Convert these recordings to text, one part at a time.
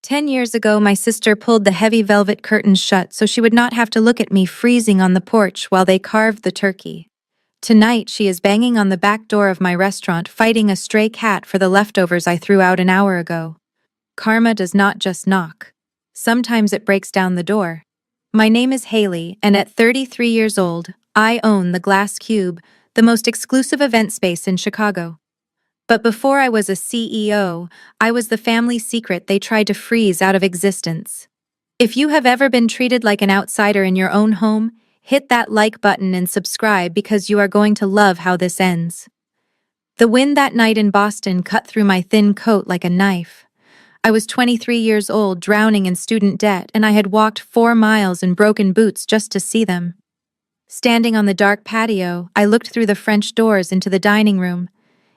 10 years ago, my sister pulled the heavy velvet curtains shut so she would not have to look at me freezing on the porch while they carved the turkey. Tonight, she is banging on the back door of my restaurant, fighting a stray cat for the leftovers I threw out an hour ago. Karma does not just knock. Sometimes it breaks down the door. My name is Haley, and at 33 years old, I own the Glass Cube, the most exclusive event space in Chicago. But before I was a CEO, I was the family secret they tried to freeze out of existence. If you have ever been treated like an outsider in your own home, hit that like button and subscribe because you are going to love how this ends. The wind that night in Boston cut through my thin coat like a knife. I was 23 years old, drowning in student debt, and I had walked 4 miles in broken boots just to see them. Standing on the dark patio, I looked through the French doors into the dining room.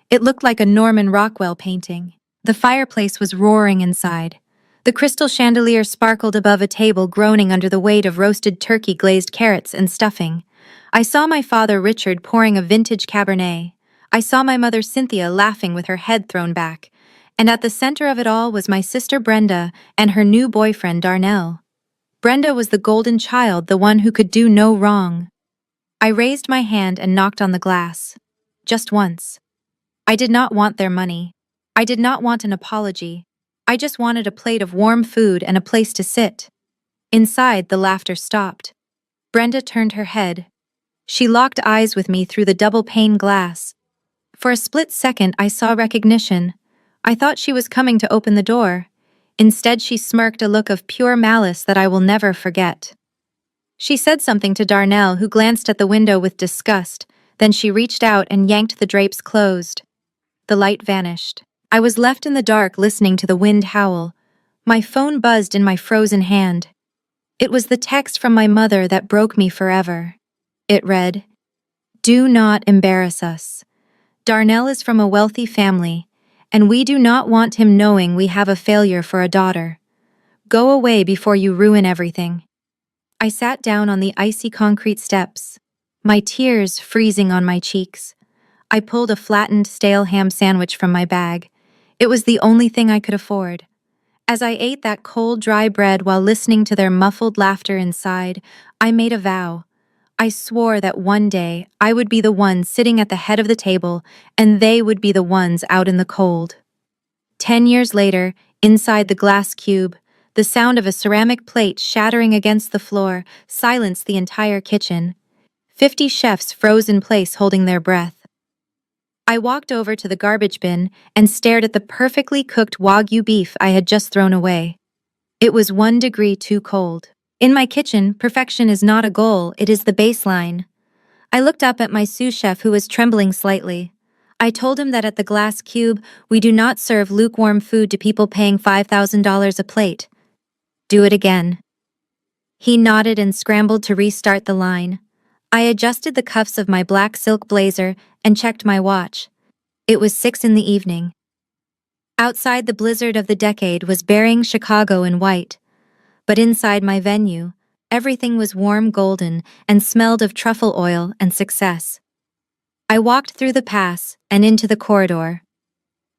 It looked like a Norman Rockwell painting. The fireplace was roaring inside. The crystal chandelier sparkled above a table, groaning under the weight of roasted turkey, glazed carrots, and stuffing. I saw my father Richard pouring a vintage Cabernet. I saw my mother Cynthia laughing with her head thrown back. And at the center of it all was my sister Brenda and her new boyfriend Darnell. Brenda was the golden child, the one who could do no wrong. I raised my hand and knocked on the glass. Just once. I did not want their money. I did not want an apology. I just wanted a plate of warm food and a place to sit. Inside, the laughter stopped. Brenda turned her head. She locked eyes with me through the double-pane glass. For a split second, I saw recognition. I thought she was coming to open the door. Instead, she smirked, a look of pure malice that I will never forget. She said something to Darnell, who glanced at the window with disgust. Then she reached out and yanked the drapes closed. The light vanished. I was left in the dark, listening to the wind howl. My phone buzzed in my frozen hand. It was the text from my mother that broke me forever. It read, "Do not embarrass us. Darnell is from a wealthy family, and we do not want him knowing we have a failure for a daughter. Go away before you ruin everything." I sat down on the icy concrete steps, my tears freezing on my cheeks. I pulled a flattened, stale ham sandwich from my bag. It was the only thing I could afford. As I ate that cold, dry bread while listening to their muffled laughter inside, I made a vow. I swore that one day I would be the one sitting at the head of the table, and they would be the ones out in the cold. 10 years later, inside the glass cube, the sound of a ceramic plate shattering against the floor silenced the entire kitchen. 50 chefs froze in place, holding their breath. I walked over to the garbage bin and stared at the perfectly cooked Wagyu beef I had just thrown away. It was 1 degree too cold. In my kitchen, perfection is not a goal, it is the baseline. I looked up at my sous chef, who was trembling slightly. I told him that at the Glass Cube, we do not serve lukewarm food to people paying $5,000 a plate. Do it again. He nodded and scrambled to restart the line. I adjusted the cuffs of my black silk blazer and checked my watch. It was 6 in the evening. Outside, the blizzard of the decade was burying Chicago in white. But inside my venue, everything was warm golden and smelled of truffle oil and success. I walked through the pass and into the corridor.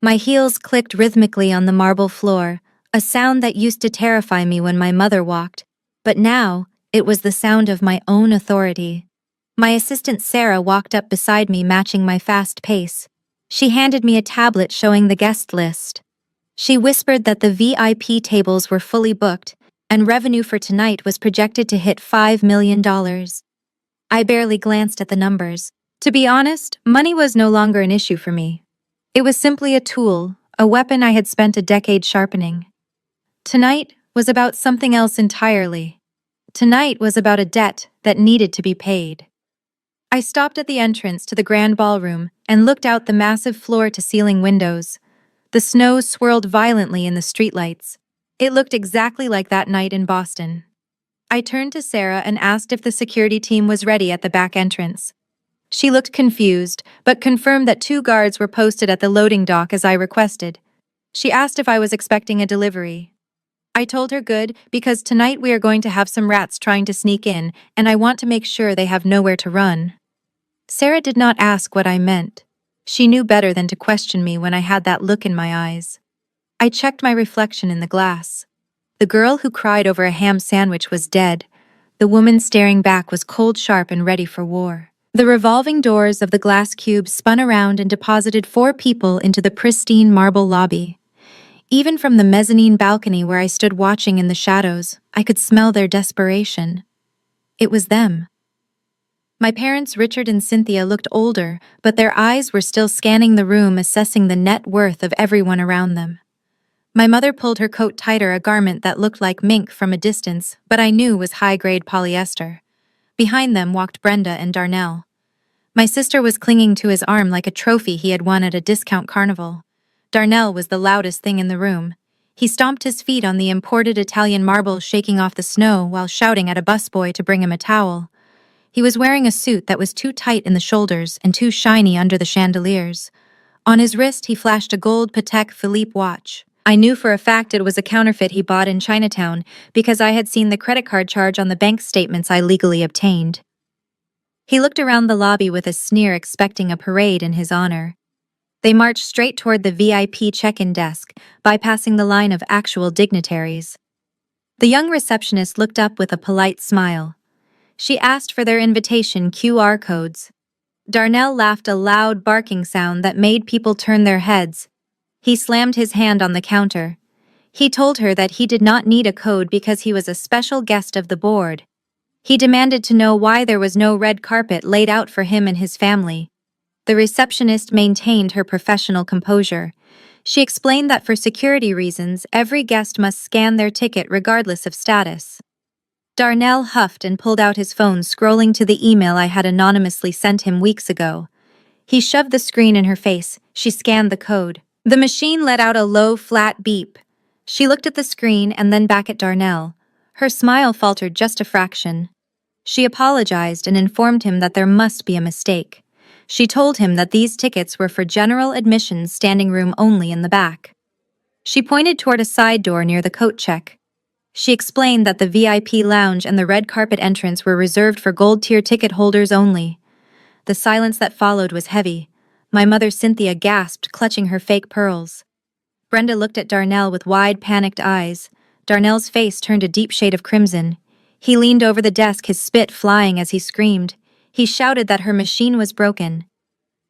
My heels clicked rhythmically on the marble floor, a sound that used to terrify me when my mother walked, but now it was the sound of my own authority. My assistant Sarah walked up beside me, matching my fast pace. She handed me a tablet showing the guest list. She whispered that the VIP tables were fully booked, and revenue for tonight was projected to hit $5 million. I barely glanced at the numbers. To be honest, money was no longer an issue for me. It was simply a tool, a weapon I had spent a decade sharpening. Tonight was about something else entirely. Tonight was about a debt that needed to be paid. I stopped at the entrance to the grand ballroom and looked out the massive floor-to-ceiling windows. The snow swirled violently in the streetlights. It looked exactly like that night in Boston. I turned to Sarah and asked if the security team was ready at the back entrance. She looked confused, but confirmed that 2 guards were posted at the loading dock as I requested. She asked if I was expecting a delivery. I told her good, because tonight we are going to have some rats trying to sneak in, and I want to make sure they have nowhere to run. Sarah did not ask what I meant. She knew better than to question me when I had that look in my eyes. I checked my reflection in the glass. The girl who cried over a ham sandwich was dead. The woman staring back was cold, sharp, and ready for war. The revolving doors of the glass cube spun around and deposited 4 people into the pristine marble lobby. Even from the mezzanine balcony where I stood watching in the shadows, I could smell their desperation. It was them. My parents, Richard and Cynthia, looked older, but their eyes were still scanning the room, assessing the net worth of everyone around them. My mother pulled her coat tighter, a garment that looked like mink from a distance, but I knew was high-grade polyester. Behind them walked Brenda and Darnell. My sister was clinging to his arm like a trophy he had won at a discount carnival. Darnell was the loudest thing in the room. He stomped his feet on the imported Italian marble, shaking off the snow while shouting at a busboy to bring him a towel. He was wearing a suit that was too tight in the shoulders and too shiny under the chandeliers. On his wrist, he flashed a gold Patek Philippe watch. I knew for a fact it was a counterfeit he bought in Chinatown because I had seen the credit card charge on the bank statements I legally obtained. He looked around the lobby with a sneer, expecting a parade in his honor. They marched straight toward the VIP check-in desk, bypassing the line of actual dignitaries. The young receptionist looked up with a polite smile. She asked for their invitation QR codes. Darnell laughed, a loud barking sound that made people turn their heads. He slammed his hand on the counter. He told her that he did not need a code because he was a special guest of the board. He demanded to know why there was no red carpet laid out for him and his family. The receptionist maintained her professional composure. She explained that for security reasons, every guest must scan their ticket regardless of status. Darnell huffed and pulled out his phone, scrolling to the email I had anonymously sent him weeks ago. He shoved the screen in her face. She scanned the code. The machine let out a low, flat beep. She looked at the screen and then back at Darnell. Her smile faltered just a fraction. She apologized and informed him that there must be a mistake. She told him that these tickets were for general admissions, standing room only in the back. She pointed toward a side door near the coat check. She explained that the VIP lounge and the red carpet entrance were reserved for gold-tier ticket holders only. The silence that followed was heavy. My mother, Cynthia, gasped, clutching her fake pearls. Brenda looked at Darnell with wide, panicked eyes. Darnell's face turned a deep shade of crimson. He leaned over the desk, his spit flying as he screamed. He shouted that her machine was broken.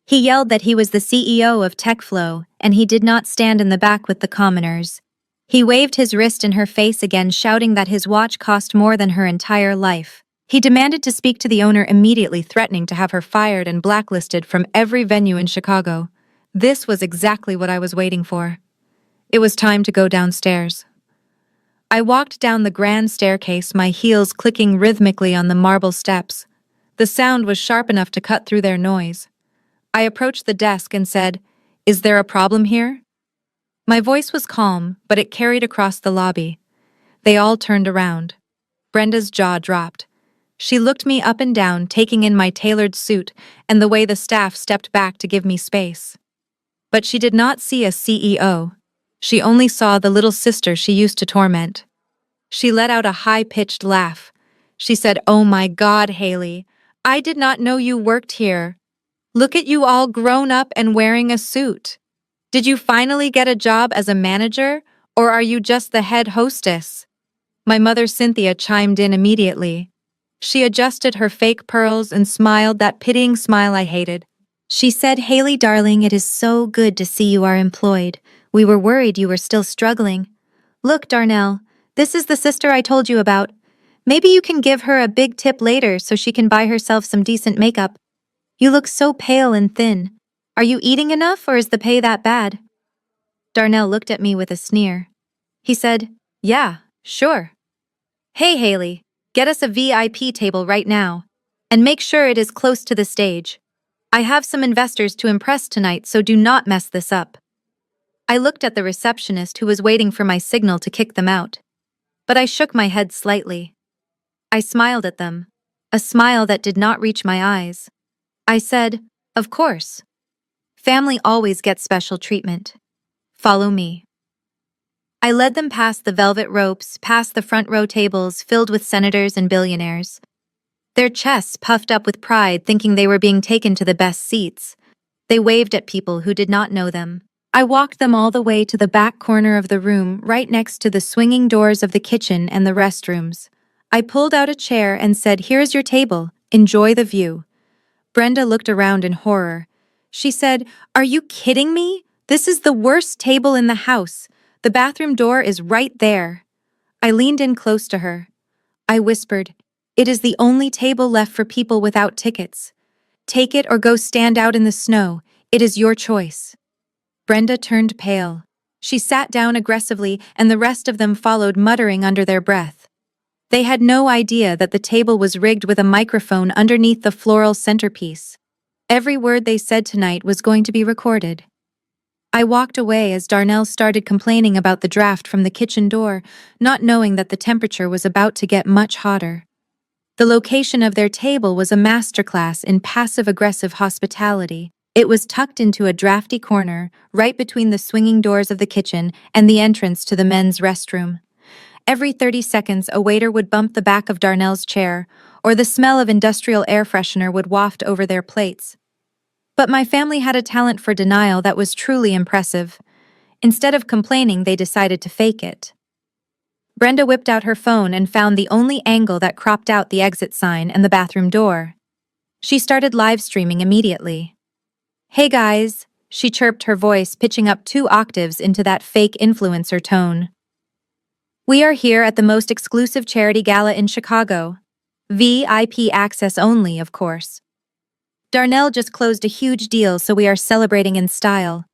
He yelled that he was the CEO of TechFlow, and he did not stand in the back with the commoners. He waved his wrist in her face again, shouting that his watch cost more than her entire life. He demanded to speak to the owner immediately, threatening to have her fired and blacklisted from every venue in Chicago. This was exactly what I was waiting for. It was time to go downstairs. I walked down the grand staircase, my heels clicking rhythmically on the marble steps. The sound was sharp enough to cut through their noise. I approached the desk and said, "Is there a problem here?" My voice was calm, but it carried across the lobby. They all turned around. Brenda's jaw dropped. She looked me up and down, taking in my tailored suit and the way the staff stepped back to give me space. But she did not see a CEO. She only saw the little sister she used to torment. She let out a high-pitched laugh. She said, "Oh my God, Haley, I did not know you worked here. Look at you all grown up and wearing a suit. Did you finally get a job as a manager, or are you just the head hostess?" My mother, Cynthia, chimed in immediately. She adjusted her fake pearls and smiled, that pitying smile I hated. She said, "Haley, darling, it is so good to see you are employed. We were worried you were still struggling. Look, Darnell, this is the sister I told you about. Maybe you can give her a big tip later so she can buy herself some decent makeup. You look so pale and thin. Are you eating enough, or is the pay that bad?" Darnell looked at me with a sneer. He said, "Yeah, sure. Hey, Haley, get us a VIP table right now. And make sure it is close to the stage. I have some investors to impress tonight, so do not mess this up." I looked at the receptionist, who was waiting for my signal to kick them out. But I shook my head slightly. I smiled at them, a smile that did not reach my eyes. I said, "Of course. Family always gets special treatment. Follow me." I led them past the velvet ropes, past the front row tables filled with senators and billionaires. Their chests puffed up with pride, thinking they were being taken to the best seats. They waved at people who did not know them. I walked them all the way to the back corner of the room, right next to the swinging doors of the kitchen and the restrooms. I pulled out a chair and said, "Here's your table. Enjoy the view." Brenda looked around in horror. She said, "Are you kidding me? This is the worst table in the house. The bathroom door is right there." I leaned in close to her. I whispered, "It is the only table left for people without tickets. Take it or go stand out in the snow. It is your choice." Brenda turned pale. She sat down aggressively, and the rest of them followed, muttering under their breath. They had no idea that the table was rigged with a microphone underneath the floral centerpiece. Every word they said tonight was going to be recorded. I walked away as Darnell started complaining about the draft from the kitchen door, not knowing that the temperature was about to get much hotter. The location of their table was a masterclass in passive-aggressive hospitality. It was tucked into a drafty corner, right between the swinging doors of the kitchen and the entrance to the men's restroom. Every 30 seconds, a waiter would bump the back of Darnell's chair, or the smell of industrial air freshener would waft over their plates. But my family had a talent for denial that was truly impressive. Instead of complaining, they decided to fake it. Brenda whipped out her phone and found the only angle that cropped out the exit sign and the bathroom door. She started live streaming immediately. "Hey guys," she chirped, her voice pitching up 2 octaves into that fake influencer tone. "We are here at the most exclusive charity gala in Chicago. VIP access only, of course. Darnell just closed a huge deal, so we are celebrating in style."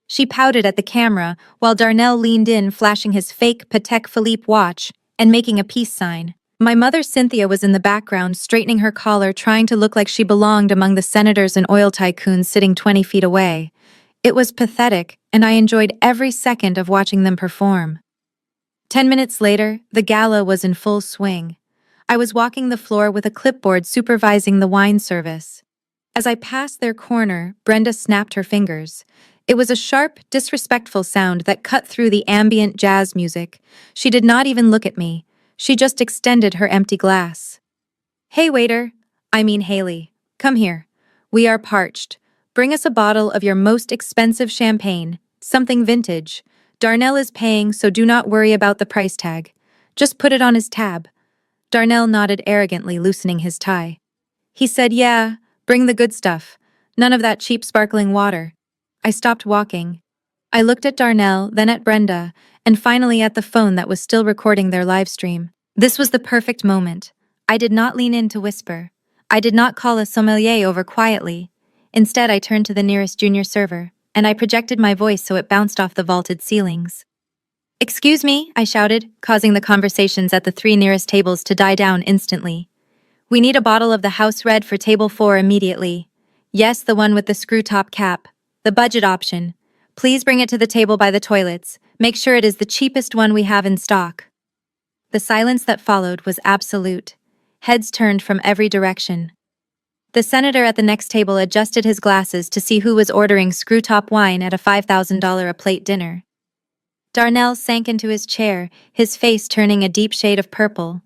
She pouted at the camera while Darnell leaned in, flashing his fake Patek Philippe watch and making a peace sign. My mother Cynthia was in the background, straightening her collar, trying to look like she belonged among the senators and oil tycoons sitting 20 feet away. It was pathetic, and I enjoyed every second of watching them perform. 10 minutes later, the gala was in full swing. I was walking the floor with a clipboard supervising the wine service. As I passed their corner, Brenda snapped her fingers. It was a sharp, disrespectful sound that cut through the ambient jazz music. She did not even look at me. She just extended her empty glass. "Hey waiter, I mean Haley, come here. We are parched. Bring us a bottle of your most expensive champagne, something vintage. Darnell is paying, so do not worry about the price tag. Just put it on his tab." Darnell nodded arrogantly, loosening his tie. He said, "Yeah, bring the good stuff. None of that cheap sparkling water." I stopped walking. I looked at Darnell, then at Brenda, and finally at the phone that was still recording their live stream. This was the perfect moment. I did not lean in to whisper. I did not call a sommelier over quietly. Instead, I turned to the nearest junior server, and I projected my voice so it bounced off the vaulted ceilings. "Excuse me," I shouted, causing the conversations at the 3 nearest tables to die down instantly. "We need a bottle of the house red for table 4 immediately. Yes, the one with the screw-top cap. The budget option. Please bring it to the table by the toilets. Make sure it is the cheapest one we have in stock." The silence that followed was absolute. Heads turned from every direction. The senator at the next table adjusted his glasses to see who was ordering screw-top wine at a $5,000 a plate dinner. Darnell sank into his chair, his face turning a deep shade of purple.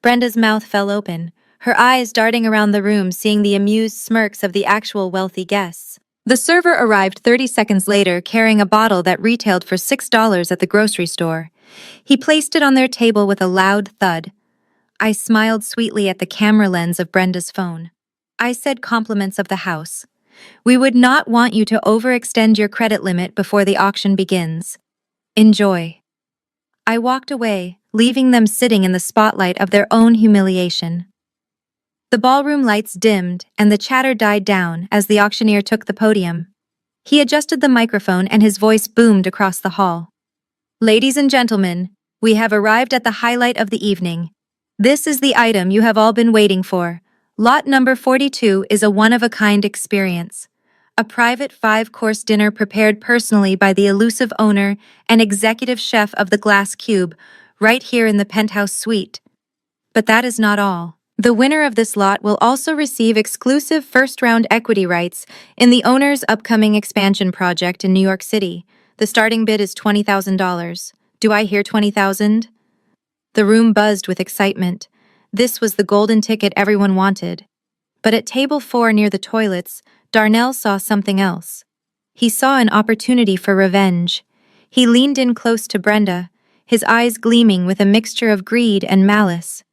Brenda's mouth fell open, her eyes darting around the room, seeing the amused smirks of the actual wealthy guests. The server arrived 30 seconds later, carrying a bottle that retailed for $6 at the grocery store. He placed it on their table with a loud thud. I smiled sweetly at the camera lens of Brenda's phone. I said compliments of the house. "We would not want you to overextend your credit limit before the auction begins. Enjoy." I walked away, leaving them sitting in the spotlight of their own humiliation. The ballroom lights dimmed, and the chatter died down as the auctioneer took the podium. He adjusted the microphone and his voice boomed across the hall. "Ladies and gentlemen, we have arrived at the highlight of the evening. This is the item you have all been waiting for. Lot number 42 is a one-of-a-kind experience. A private 5-course dinner prepared personally by the elusive owner and executive chef of the Glass Cube, right here in the penthouse suite. But that is not all. The winner of this lot will also receive exclusive first-round equity rights in the owner's upcoming expansion project in New York City. The starting bid is $20,000. Do I hear 20,000? The room buzzed with excitement. This was the golden ticket everyone wanted. But at table 4 near the toilets, Darnell saw something else. He saw an opportunity for revenge. He leaned in close to Brenda, his eyes gleaming with a mixture of greed and malice.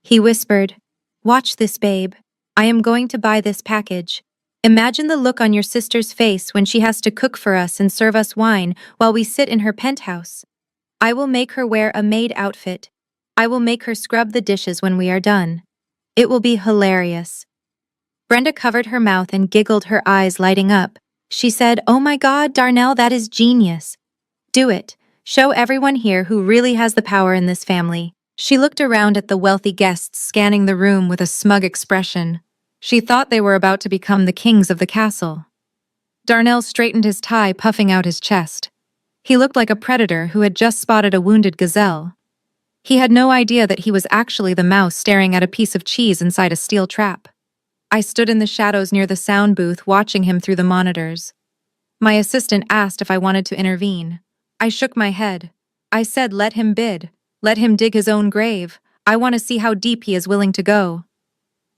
He whispered, "Watch this, babe. I am going to buy this package. Imagine the look on your sister's face when she has to cook for us and serve us wine while we sit in her penthouse. I will make her wear a maid outfit. I will make her scrub the dishes when we are done. It will be hilarious." Brenda covered her mouth and giggled, her eyes lighting up. She said, "Oh my God, Darnell, that is genius. Do it. Show everyone here who really has the power in this family." She looked around at the wealthy guests scanning the room with a smug expression. She thought they were about to become the kings of the castle. Darnell straightened his tie, puffing out his chest. He looked like a predator who had just spotted a wounded gazelle. He had no idea that he was actually the mouse staring at a piece of cheese inside a steel trap. I stood in the shadows near the sound booth watching him through the monitors. My assistant asked if I wanted to intervene. I shook my head. I said, "Let him bid. Let him dig his own grave. I want to see how deep he is willing to go."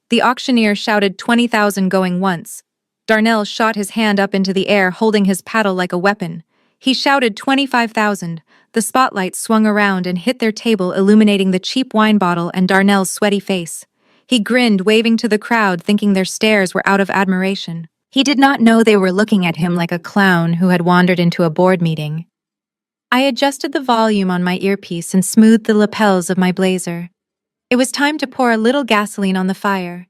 The auctioneer shouted 20,000 going once. Darnell shot his hand up into the air, holding his paddle like a weapon. He shouted 25,000. The spotlight swung around and hit their table, illuminating the cheap wine bottle and Darnell's sweaty face. He grinned, waving to the crowd, thinking their stares were out of admiration. He did not know they were looking at him like a clown who had wandered into a board meeting. I adjusted the volume on my earpiece and smoothed the lapels of my blazer. It was time to pour a little gasoline on the fire.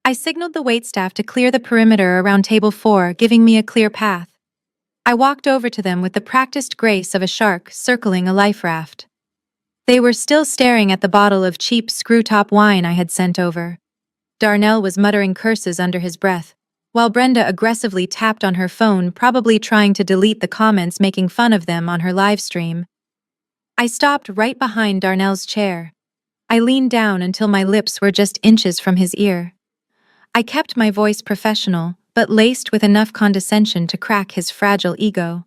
I signaled the waitstaff to clear the perimeter around table 4, giving me a clear path. I walked over to them with the practiced grace of a shark circling a life raft. They were still staring at the bottle of cheap screw-top wine I had sent over. Darnell was muttering curses under his breath, while Brenda aggressively tapped on her phone, probably trying to delete the comments making fun of them on her live stream. I stopped right behind Darnell's chair. I leaned down until my lips were just inches from his ear. I kept my voice professional, but laced with enough condescension to crack his fragile ego.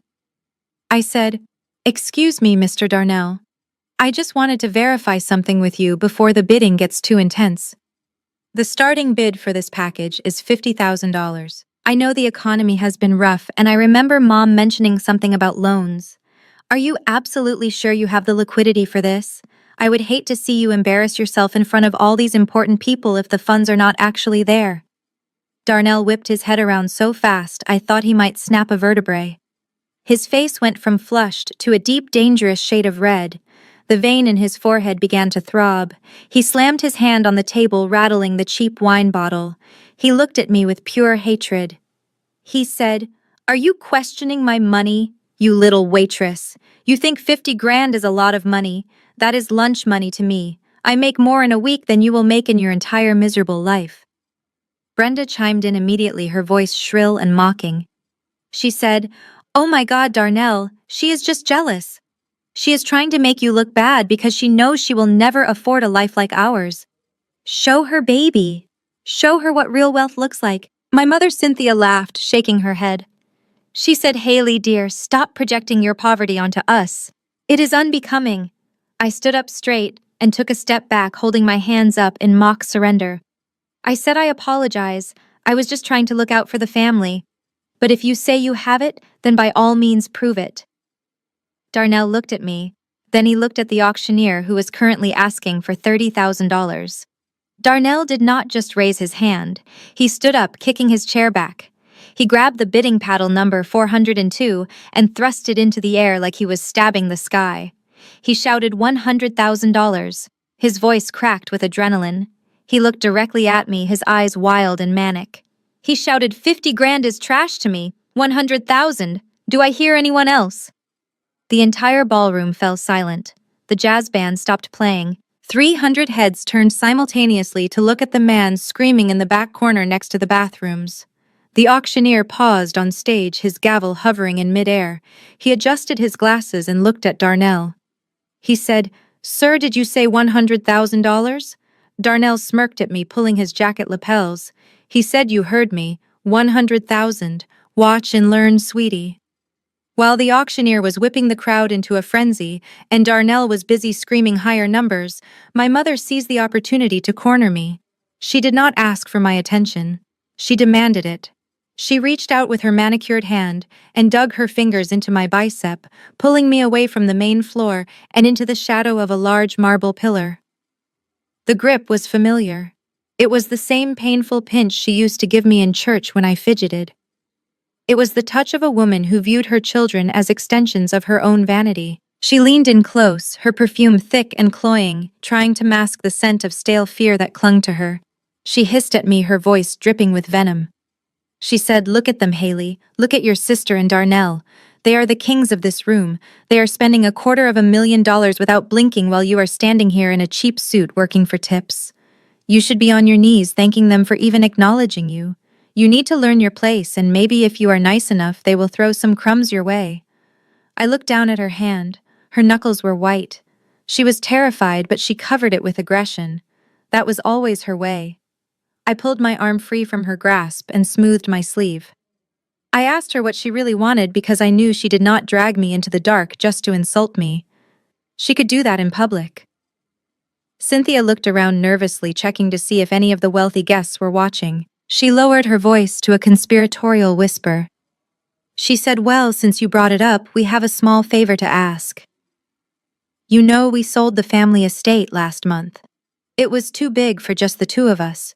I said, "Excuse me, Mr. Darnell. I just wanted to verify something with you before the bidding gets too intense. The starting bid for this package is $50,000. I know the economy has been rough, and I remember Mom mentioning something about loans. Are you absolutely sure you have the liquidity for this? I would hate to see you embarrass yourself in front of all these important people if the funds are not actually there." Darnell whipped his head around so fast I thought he might snap a vertebrae. His face went from flushed to a deep, dangerous shade of red. The vein in his forehead began to throb. He slammed his hand on the table, rattling the cheap wine bottle. He looked at me with pure hatred. He said, "Are you questioning my money, you little waitress? You think 50 grand is a lot of money? That is lunch money to me. I make more in a week than you will make in your entire miserable life." Brenda chimed in immediately, her voice shrill and mocking. She said, "Oh my God, Darnell, she is just jealous. She is trying to make you look bad because she knows she will never afford a life like ours. Show her, baby. Show her what real wealth looks like." My mother Cynthia laughed, shaking her head. She said, "Haley, dear, stop projecting your poverty onto us. It is unbecoming." I stood up straight and took a step back, holding my hands up in mock surrender. I said, "I apologize. I was just trying to look out for the family. But if you say you have it, then by all means prove it." Darnell looked at me. Then he looked at the auctioneer, who was currently asking for $30,000. Darnell did not just raise his hand. He stood up, kicking his chair back. He grabbed the bidding paddle number 402 and thrust it into the air like he was stabbing the sky. He shouted $100,000. His voice cracked with adrenaline. He looked directly at me, his eyes wild and manic. He shouted, "50 grand is trash to me. 100,000. Do I hear anyone else?" The entire ballroom fell silent. The jazz band stopped playing. 300 heads turned simultaneously to look at the man screaming in the back corner next to the bathrooms. The auctioneer paused on stage, his gavel hovering in midair. He adjusted his glasses and looked at Darnell. He said, "Sir, did you say $100,000? Darnell smirked at me, pulling his jacket lapels. He said, "You heard me. 100,000. Watch and learn, sweetie." While the auctioneer was whipping the crowd into a frenzy and Darnell was busy screaming higher numbers, my mother seized the opportunity to corner me. She did not ask for my attention. She demanded it. She reached out with her manicured hand and dug her fingers into my bicep, pulling me away from the main floor and into the shadow of a large marble pillar. The grip was familiar. It was the same painful pinch she used to give me in church when I fidgeted. It was the touch of a woman who viewed her children as extensions of her own vanity. She leaned in close, her perfume thick and cloying, trying to mask the scent of stale fear that clung to her. She hissed at me, her voice dripping with venom. She said, "Look at them, Haley. Look at your sister and Darnell. They are the kings of this room. They are spending $250,000 without blinking while you are standing here in a cheap suit working for tips. You should be on your knees thanking them for even acknowledging you. You need to learn your place, and maybe if you are nice enough, they will throw some crumbs your way." I looked down at her hand. Her knuckles were white. She was terrified, but she covered it with aggression. That was always her way. I pulled my arm free from her grasp and smoothed my sleeve. I asked her what she really wanted because I knew she did not drag me into the dark just to insult me. She could do that in public. Cynthia looked around nervously, checking to see if any of the wealthy guests were watching. She lowered her voice to a conspiratorial whisper. She said, "Well, since you brought it up, we have a small favor to ask. You know, we sold the family estate last month. It was too big for just the two of us.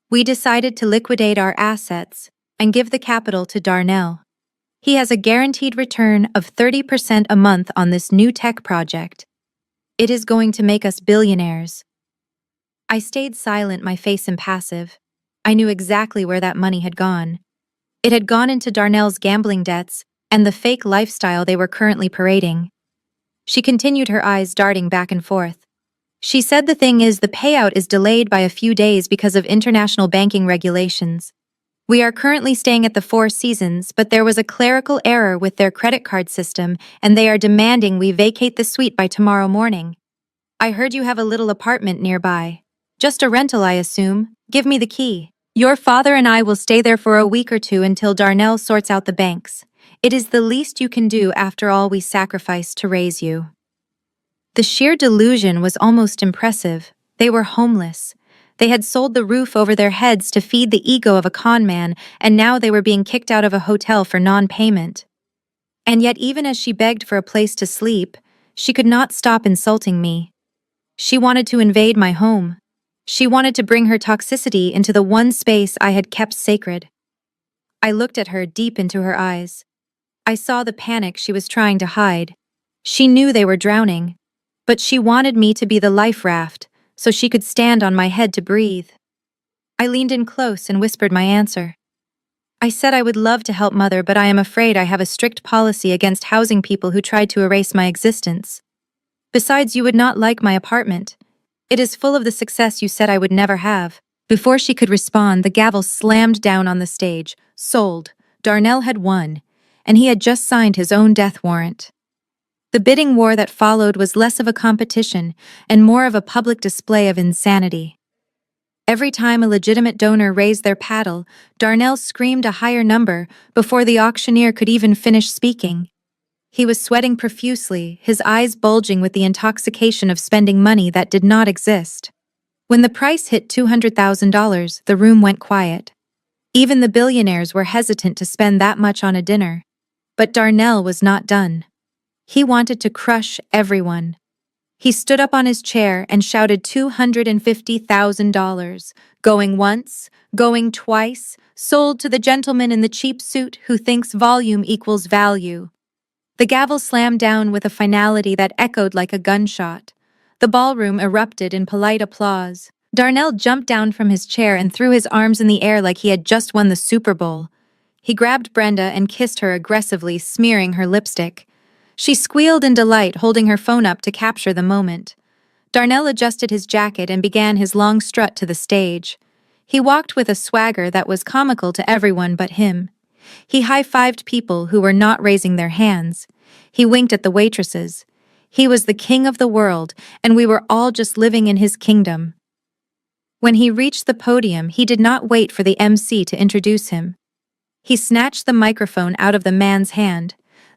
We decided to liquidate our assets and give the capital to Darnell. He has a guaranteed return of 30% a month on this new tech project. It is going to make us billionaires." I stayed silent, my face impassive. I knew exactly where that money had gone. It had gone into Darnell's gambling debts and the fake lifestyle they were currently parading. She continued, her eyes darting back and forth. She said, "The thing is, the payout is delayed by a few days because of international banking regulations. We are currently staying at the Four Seasons, but there was a clerical error with their credit card system, and they are demanding we vacate the suite by tomorrow morning. I heard you have a little apartment nearby. Just a rental, I assume. Give me the key. Your father and I will stay there for a week or two until Darnell sorts out the banks. It is the least you can do after all we sacrificed to raise you." The sheer delusion was almost impressive. They were homeless. They had sold the roof over their heads to feed the ego of a con man, and now they were being kicked out of a hotel for non-payment. And yet, even as she begged for a place to sleep, she could not stop insulting me. She wanted to invade my home. She wanted to bring her toxicity into the one space I had kept sacred. I looked at her deep into her eyes. I saw the panic she was trying to hide. She knew they were drowning, but she wanted me to be the life raft so she could stand on my head to breathe. I leaned in close and whispered my answer. I said I would love to help Mother, but I am afraid I have a strict policy against housing people who tried to erase my existence. Besides, you would not like my apartment. It is full of the success you said I would never have. Before she could respond, the gavel slammed down on the stage. Sold. Darnell had won, and he had just signed his own death warrant. The bidding war that followed was less of a competition and more of a public display of insanity. Every time a legitimate donor raised their paddle, Darnell screamed a higher number before the auctioneer could even finish speaking. He was sweating profusely, his eyes bulging with the intoxication of spending money that did not exist. When the price hit $200,000, the room went quiet. Even the billionaires were hesitant to spend that much on a dinner. But Darnell was not done. He wanted to crush everyone. He stood up on his chair and shouted $250,000, going once, going twice, sold to the gentleman in the cheap suit who thinks volume equals value. The gavel slammed down with a finality that echoed like a gunshot. The ballroom erupted in polite applause. Darnell jumped down from his chair and threw his arms in the air like he had just won the Super Bowl. He grabbed Brenda and kissed her aggressively, smearing her lipstick. She squealed in delight, holding her phone up to capture the moment. Darnell adjusted his jacket and began his long strut to the stage. He walked with a swagger that was comical to everyone but him. He high-fived people who were not raising their hands. He winked at the waitresses. He was the king of the world, and we were all just living in his kingdom. When he reached the podium, he did not wait for the MC to introduce him. He snatched the microphone out of the man's hand.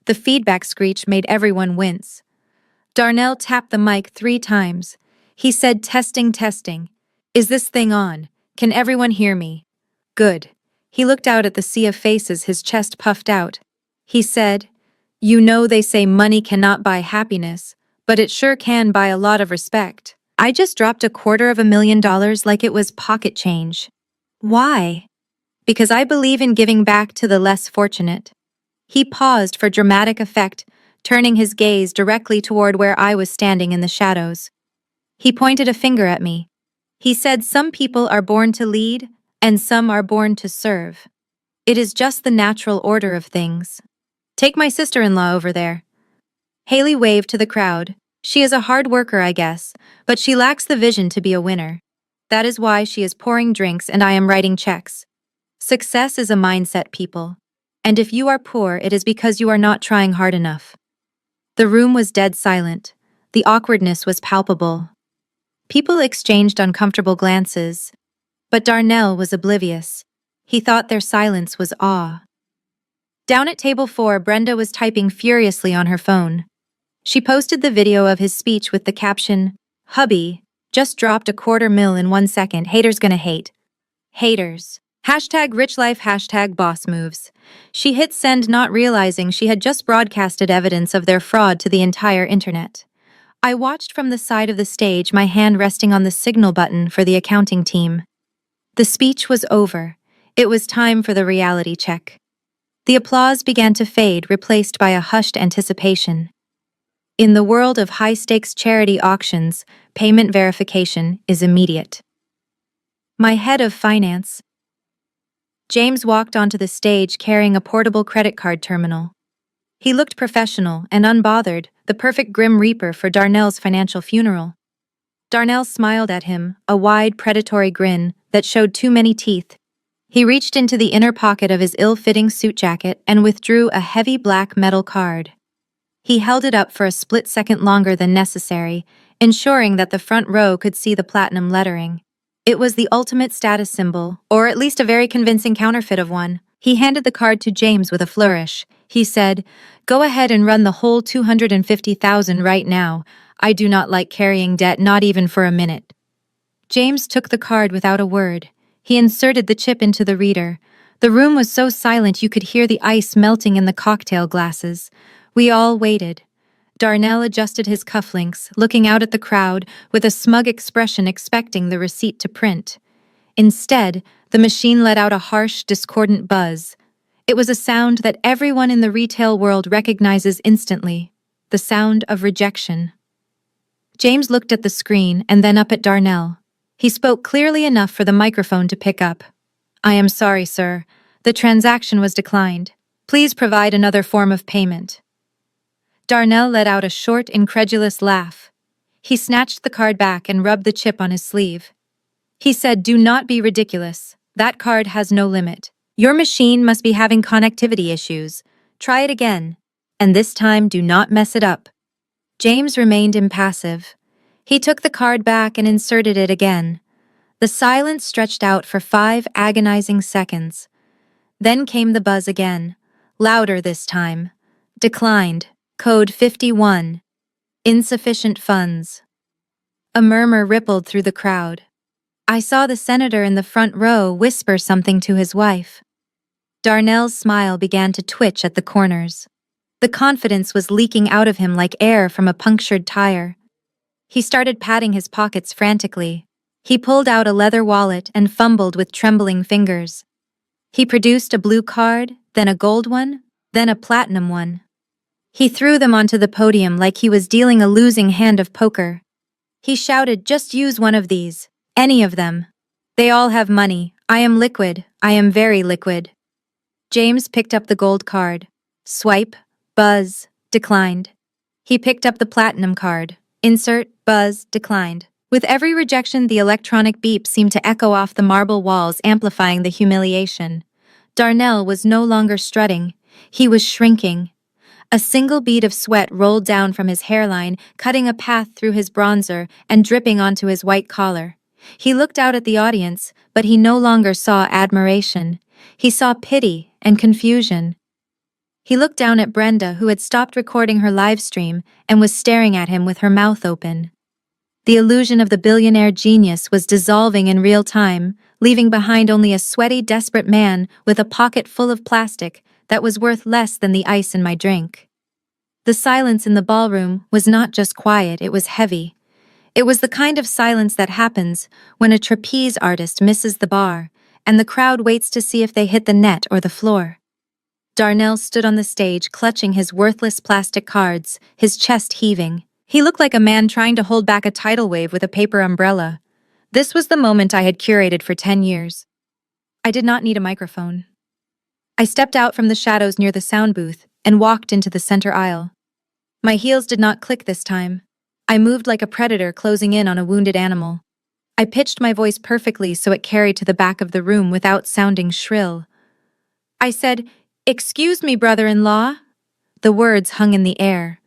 The feedback screech made everyone wince. Darnell tapped the mic 3 times. He said, "Testing, testing. Is this thing on? Can everyone hear me?" Good. He looked out at the sea of faces, his chest puffed out. He said, "You know they say money cannot buy happiness, but it sure can buy a lot of respect." I just dropped $250,000 like it was pocket change. Why? Because I believe in giving back to the less fortunate. He paused for dramatic effect, turning his gaze directly toward where I was standing in the shadows. He pointed a finger at me. He said, "Some people are born to lead, and some are born to serve. It is just the natural order of things. Take my sister-in-law over there." Haley waved to the crowd. "She is a hard worker, I guess, but she lacks the vision to be a winner. That is why she is pouring drinks and I am writing checks. Success is a mindset, people. And if you are poor, it is because you are not trying hard enough." The room was dead silent. The awkwardness was palpable. People exchanged uncomfortable glances. But Darnell was oblivious. He thought their silence was awe. Down at table 4, Brenda was typing furiously on her phone. She posted the video of his speech with the caption, "Hubby, just dropped $250,000 in 1 second, haters gonna hate." Haters. #RichLife, #BossMoves. She hit send, not realizing she had just broadcasted evidence of their fraud to the entire internet. I watched from the side of the stage, my hand resting on the signal button for the accounting team. The speech was over. It was time for the reality check. The applause began to fade, replaced by a hushed anticipation. In the world of high-stakes charity auctions, payment verification is immediate. My head of finance, James, walked onto the stage carrying a portable credit card terminal. He looked professional and unbothered, the perfect Grim Reaper for Darnell's financial funeral. Darnell smiled at him, a wide, predatory grin that showed too many teeth. He reached into the inner pocket of his ill-fitting suit jacket and withdrew a heavy black metal card. He held it up for a split second longer than necessary, ensuring that the front row could see the platinum lettering. It was the ultimate status symbol, or at least a very convincing counterfeit of one. He handed the card to James with a flourish. He said, "Go ahead and run the whole $250,000 right now. I do not like carrying debt, not even for a minute." James took the card without a word. He inserted the chip into the reader. The room was so silent you could hear the ice melting in the cocktail glasses. We all waited. Darnell adjusted his cufflinks, looking out at the crowd with a smug expression, expecting the receipt to print. Instead, the machine let out a harsh, discordant buzz. It was a sound that everyone in the retail world recognizes instantly, the sound of rejection. James looked at the screen and then up at Darnell. He spoke clearly enough for the microphone to pick up. "I am sorry, sir. The transaction was declined. Please provide another form of payment." Darnell let out a short, incredulous laugh. He snatched the card back and rubbed the chip on his sleeve. He said, "Do not be ridiculous. That card has no limit. Your machine must be having connectivity issues. Try it again. And this time, do not mess it up." James remained impassive. He took the card back and inserted it again. The silence stretched out for 5 agonizing seconds. Then came the buzz again, louder this time. "Declined. Code 51. Insufficient funds." A murmur rippled through the crowd. I saw the senator in the front row whisper something to his wife. Darnell's smile began to twitch at the corners. The confidence was leaking out of him like air from a punctured tire. He started patting his pockets frantically. He pulled out a leather wallet and fumbled with trembling fingers. He produced a blue card, then a gold one, then a platinum one. He threw them onto the podium like he was dealing a losing hand of poker. He shouted, "Just use one of these. Any of them. They all have money. I am liquid. I am very liquid." James picked up the gold card. Swipe, buzz, declined. He picked up the platinum card. Insert, buzz, declined. With every rejection, the electronic beep seemed to echo off the marble walls, amplifying the humiliation. Darnell was no longer strutting. He was shrinking. A single bead of sweat rolled down from his hairline, cutting a path through his bronzer and dripping onto his white collar. He looked out at the audience, but he no longer saw admiration. He saw pity and confusion. He looked down at Brenda, who had stopped recording her live stream and was staring at him with her mouth open. The illusion of the billionaire genius was dissolving in real time, leaving behind only a sweaty, desperate man with a pocket full of plastic that was worth less than the ice in my drink. The silence in the ballroom was not just quiet, it was heavy. It was the kind of silence that happens when a trapeze artist misses the bar, and the crowd waits to see if they hit the net or the floor. Darnell stood on the stage clutching his worthless plastic cards, his chest heaving. He looked like a man trying to hold back a tidal wave with a paper umbrella. This was the moment I had curated for 10 years. I did not need a microphone. I stepped out from the shadows near the sound booth and walked into the center aisle. My heels did not click this time. I moved like a predator closing in on a wounded animal. I pitched my voice perfectly so it carried to the back of the room without sounding shrill. I said, "Excuse me, brother-in-law." The words hung in the air.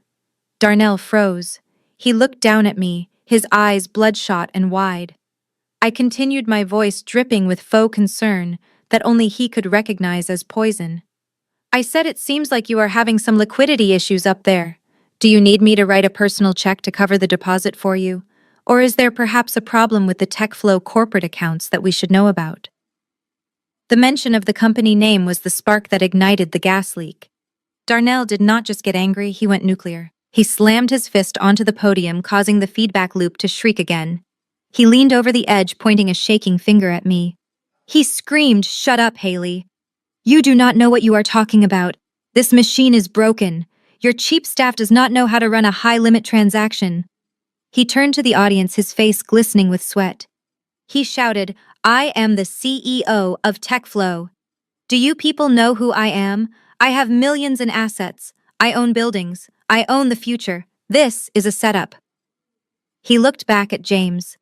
Darnell froze. He looked down at me, his eyes bloodshot and wide. I continued, my voice dripping with faux concern that only he could recognize as poison. I said, "It seems like you are having some liquidity issues up there. Do you need me to write a personal check to cover the deposit for you? Or is there perhaps a problem with the TechFlow corporate accounts that we should know about?" The mention of the company name was the spark that ignited the gas leak. Darnell did not just get angry, he went nuclear. He slammed his fist onto the podium, causing the feedback loop to shriek again. He leaned over the edge, pointing a shaking finger at me. He screamed, "Shut up, Haley. You do not know what you are talking about. This machine is broken. Your cheap staff does not know how to run a high-limit transaction." He turned to the audience, his face glistening with sweat. He shouted, "I am the CEO of TechFlow. Do you people know who I am? I have millions in assets. I own buildings. I own the future. This is a setup." He looked back at James,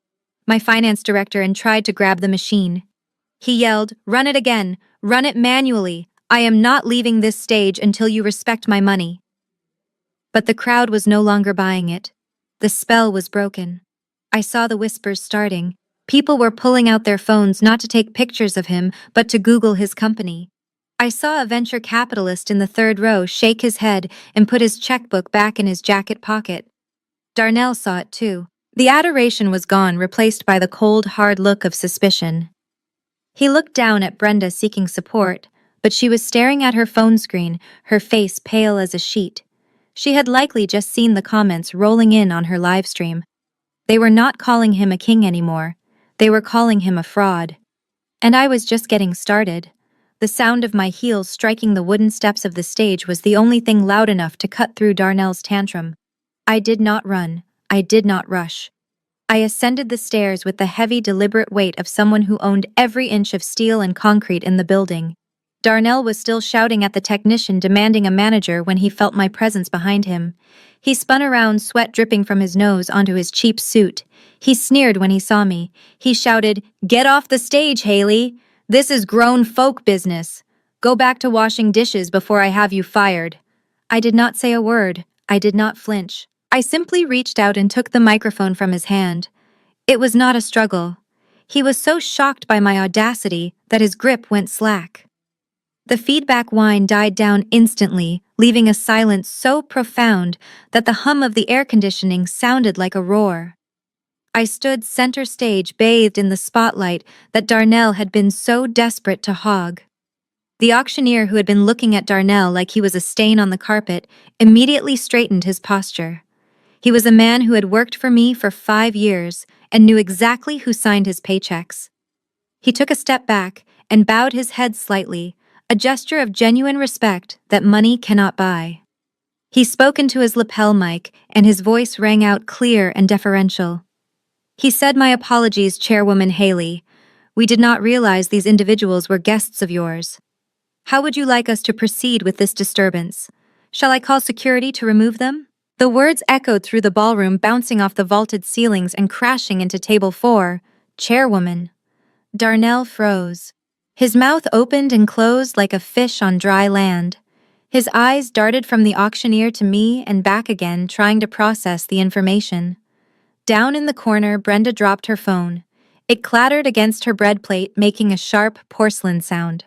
my finance director, and tried to grab the machine. He yelled, "Run it again. Run it manually. I am not leaving this stage until you respect my money." But the crowd was no longer buying it. The spell was broken. I saw the whispers starting. People were pulling out their phones not to take pictures of him, but to Google his company. I saw a venture capitalist in the third row shake his head and put his checkbook back in his jacket pocket. Darnell saw it too. The adoration was gone, replaced by the cold, hard look of suspicion. He looked down at Brenda, seeking support, but she was staring at her phone screen, her face pale as a sheet. She had likely just seen the comments rolling in on her live stream. They were not calling him a king anymore. They were calling him a fraud. And I was just getting started. The sound of my heels striking the wooden steps of the stage was the only thing loud enough to cut through Darnell's tantrum. I did not run. I did not rush. I ascended the stairs with the heavy, deliberate weight of someone who owned every inch of steel and concrete in the building. Darnell was still shouting at the technician, demanding a manager, when he felt my presence behind him. He spun around, sweat dripping from his nose onto his cheap suit. He sneered when he saw me. He shouted, "Get off the stage, Haley! This is grown folk business. Go back to washing dishes before I have you fired." I did not say a word. I did not flinch. I simply reached out and took the microphone from his hand. It was not a struggle. He was so shocked by my audacity that his grip went slack. The feedback whine died down instantly, leaving a silence so profound that the hum of the air conditioning sounded like a roar. I stood center stage, bathed in the spotlight that Darnell had been so desperate to hog. The auctioneer, who had been looking at Darnell like he was a stain on the carpet, immediately straightened his posture. He was a man who had worked for me for 5 years and knew exactly who signed his paychecks. He took a step back and bowed his head slightly, a gesture of genuine respect that money cannot buy. He spoke into his lapel mic, and his voice rang out clear and deferential. He said, "My apologies, Chairwoman Haley. We did not realize these individuals were guests of yours. How would you like us to proceed with this disturbance? Shall I call security to remove them?" The words echoed through the ballroom, bouncing off the vaulted ceilings and crashing into table 4. "Chairwoman." Darnell froze. His mouth opened and closed like a fish on dry land. His eyes darted from the auctioneer to me and back again, trying to process the information. Down in the corner, Brenda dropped her phone. It clattered against her bread plate, making a sharp porcelain sound.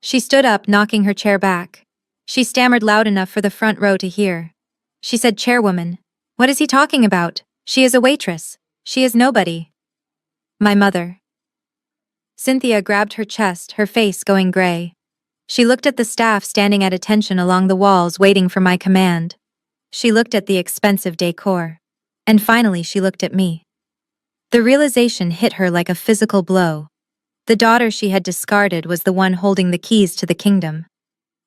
She stood up, knocking her chair back. She stammered loud enough for the front row to hear. She said, "Chairwoman, what is he talking about? She is a waitress. She is nobody." My mother. Cynthia grabbed her chest, her face going gray. She looked at the staff standing at attention along the walls waiting for my command. She looked at the expensive decor. And finally she looked at me. The realization hit her like a physical blow. The daughter she had discarded was the one holding the keys to the kingdom.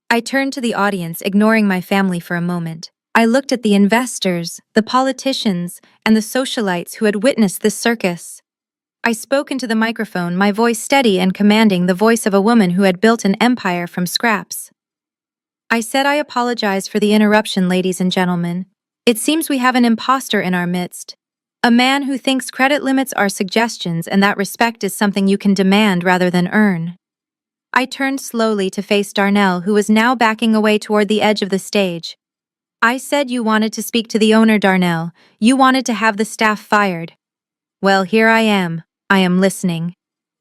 I turned to the audience, ignoring my family for a moment. I looked at the investors, the politicians, and the socialites who had witnessed this circus. I spoke into the microphone, my voice steady and commanding, the voice of a woman who had built an empire from scraps. I said, I apologize for the interruption, ladies and gentlemen. It seems we have an imposter in our midst. A man who thinks credit limits are suggestions and that respect is something you can demand rather than earn. I turned slowly to face Darnell, who was now backing away toward the edge of the stage. I said you wanted to speak to the owner, Darnell. You wanted to have the staff fired. Well, here I am. I am listening.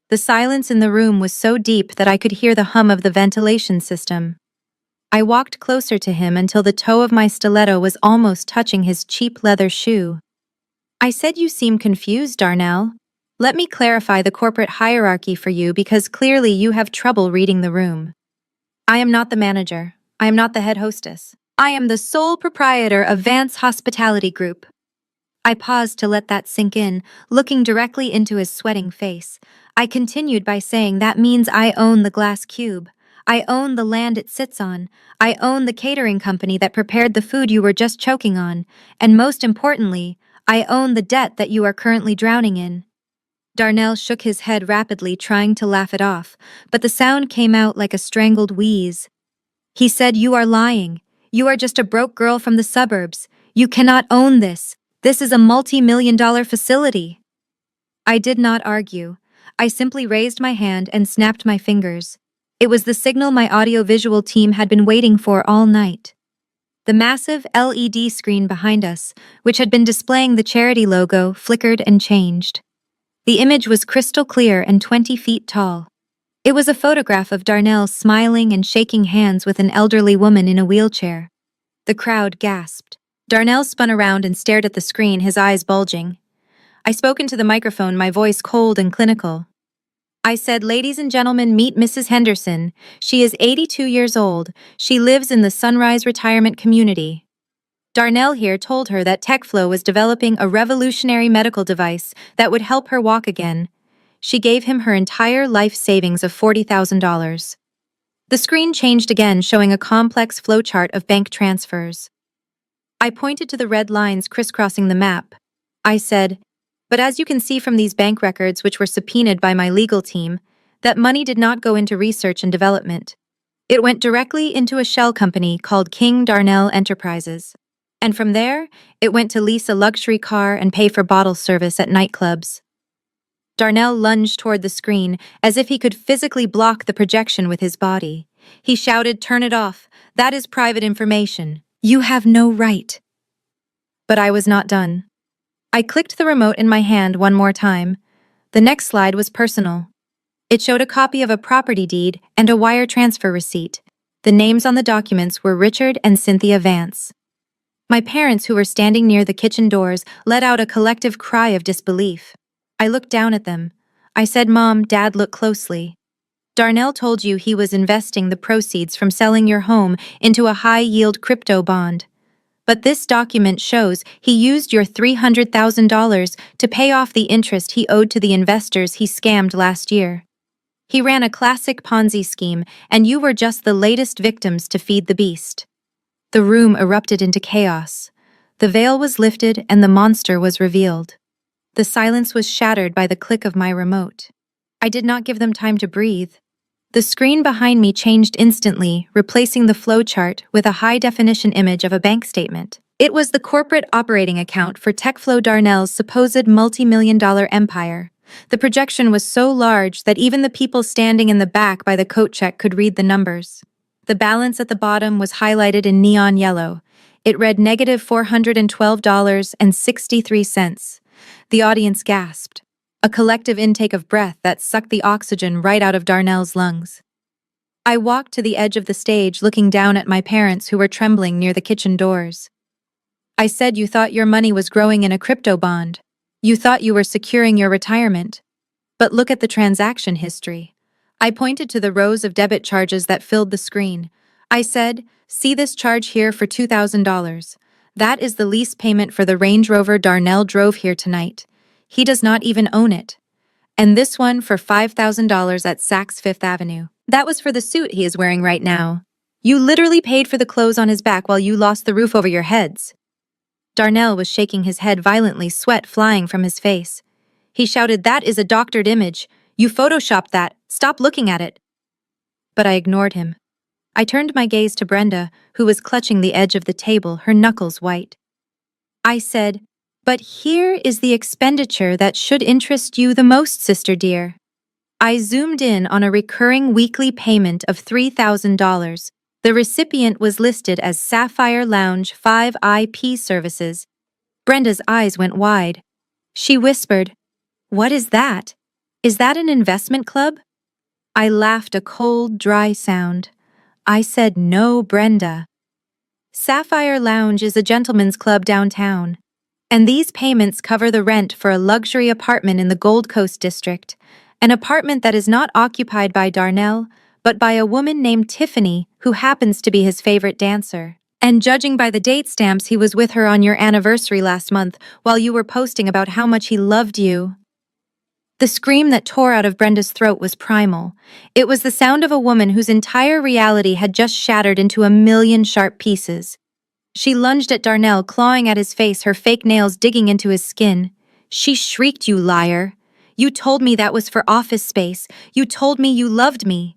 The silence in the room was so deep that I could hear the hum of the ventilation system. I walked closer to him until the toe of my stiletto was almost touching his cheap leather shoe. I said, you seem confused, Darnell. Let me clarify the corporate hierarchy for you because clearly you have trouble reading the room. I am not the manager. I am not the head hostess. I am the sole proprietor of Vance Hospitality Group. I paused to let that sink in, looking directly into his sweating face. I continued by saying that means I own the glass cube. I own the land it sits on. I own the catering company that prepared the food you were just choking on. And most importantly, I own the debt that you are currently drowning in. Darnell shook his head rapidly, trying to laugh it off, but the sound came out like a strangled wheeze. He said, you are lying. You are just a broke girl from the suburbs. You cannot own this. This is a multi-million-dollar facility. I did not argue. I simply raised my hand and snapped my fingers. It was the signal my audiovisual team had been waiting for all night. The massive LED screen behind us, which had been displaying the charity logo, flickered and changed. The image was crystal clear and 20 feet tall. It was a photograph of Darnell smiling and shaking hands with an elderly woman in a wheelchair. The crowd gasped. Darnell spun around and stared at the screen, his eyes bulging. I spoke into the microphone, my voice cold and clinical. I said, ladies and gentlemen, meet Mrs. Henderson. She is 82 years old. She lives in the Sunrise Retirement Community. Darnell here told her that TechFlow was developing a revolutionary medical device that would help her walk again. She gave him her entire life savings of $40,000. The screen changed again, showing a complex flowchart of bank transfers. I pointed to the red lines crisscrossing the map. I said, but as you can see from these bank records, which were subpoenaed by my legal team, that money did not go into research and development. It went directly into a shell company called King Darnell Enterprises. And from there, it went to lease a luxury car and pay for bottle service at nightclubs. Darnell lunged toward the screen as if he could physically block the projection with his body. He shouted, turn it off. That is private information. You have no right. But I was not done. I clicked the remote in my hand one more time. The next slide was personal. It showed a copy of a property deed and a wire transfer receipt. The names on the documents were Richard and Cynthia Vance. My parents, who were standing near the kitchen doors, let out a collective cry of disbelief. I looked down at them. I said, Mom, Dad, look closely. Darnell told you he was investing the proceeds from selling your home into a high-yield crypto bond. But this document shows he used your $300,000 to pay off the interest he owed to the investors he scammed last year. He ran a classic Ponzi scheme, and you were just the latest victims to feed the beast. The room erupted into chaos. The veil was lifted and the monster was revealed. The silence was shattered by the click of my remote. I did not give them time to breathe. The screen behind me changed instantly, replacing the flowchart with a high-definition image of a bank statement. It was the corporate operating account for TechFlow Darnell's supposed multi-million-dollar empire. The projection was so large that even the people standing in the back by the coat check could read the numbers. The balance at the bottom was highlighted in neon yellow. It read -$412.63. The audience gasped. A collective intake of breath that sucked the oxygen right out of Darnell's lungs. I walked to the edge of the stage, looking down at my parents who were trembling near the kitchen doors. I said, you thought your money was growing in a crypto bond. You thought you were securing your retirement. But look at the transaction history. I pointed to the rows of debit charges that filled the screen. I said, see this charge here for $2,000. That is the lease payment for the Range Rover Darnell drove here tonight. He does not even own it. And this one for $5,000 at Saks Fifth Avenue. That was for the suit he is wearing right now. You literally paid for the clothes on his back while you lost the roof over your heads. Darnell was shaking his head violently, sweat flying from his face. He shouted, that is a doctored image. You photoshopped that. Stop looking at it. But I ignored him. I turned my gaze to Brenda, who was clutching the edge of the table, her knuckles white. I said, but here is the expenditure that should interest you the most, sister dear. I zoomed in on a recurring weekly payment of $3,000. The recipient was listed as Sapphire Lounge 5 IP Services. Brenda's eyes went wide. She whispered, what is that? Is that an investment club? I laughed a cold, dry sound. I said, no, Brenda. Sapphire Lounge is a gentleman's club downtown, and these payments cover the rent for a luxury apartment in the Gold Coast district, an apartment that is not occupied by Darnell, but by a woman named Tiffany, who happens to be his favorite dancer. And judging by the date stamps, he was with her on your anniversary last month while you were posting about how much he loved you. The scream that tore out of Brenda's throat was primal. It was the sound of a woman whose entire reality had just shattered into a million sharp pieces. She lunged at Darnell, clawing at his face, her fake nails digging into his skin. She shrieked, you liar. You told me that was for office space. You told me you loved me.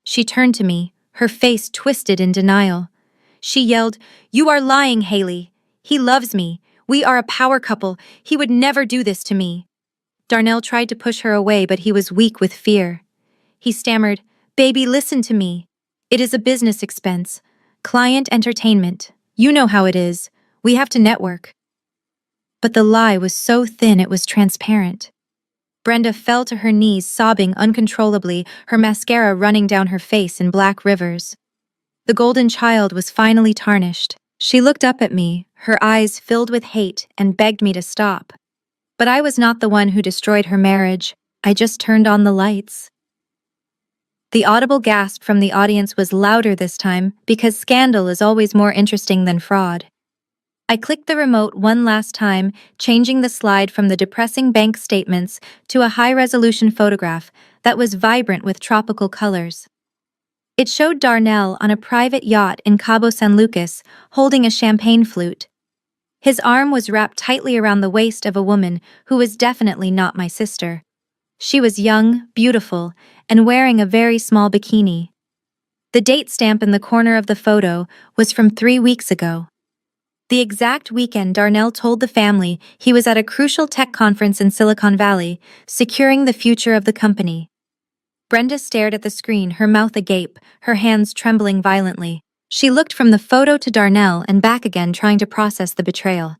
She turned to me, her face twisted in denial. She yelled, you are lying, Haley. He loves me. We are a power couple. He would never do this to me. Darnell tried to push her away, but he was weak with fear. He stammered, baby, listen to me. It is a business expense. Client entertainment. You know how it is. We have to network. But the lie was so thin it was transparent. Brenda fell to her knees, sobbing uncontrollably, her mascara running down her face in black rivers. The golden child was finally tarnished. She looked up at me, her eyes filled with hate, and begged me to stop. But I was not the one who destroyed her marriage. I just turned on the lights. The audible gasp from the audience was louder this time because scandal is always more interesting than fraud. I clicked the remote one last time, changing the slide from the depressing bank statements to a high-resolution photograph that was vibrant with tropical colors. It showed Darnell on a private yacht in Cabo San Lucas, holding a champagne flute. His arm was wrapped tightly around the waist of a woman who was definitely not my sister. She was young, beautiful, and wearing a very small bikini. The date stamp in the corner of the photo was from 3 weeks ago. The exact weekend Darnell told the family he was at a crucial tech conference in Silicon Valley, securing the future of the company. Brenda stared at the screen, her mouth agape, her hands trembling violently. She looked from the photo to Darnell and back again, trying to process the betrayal.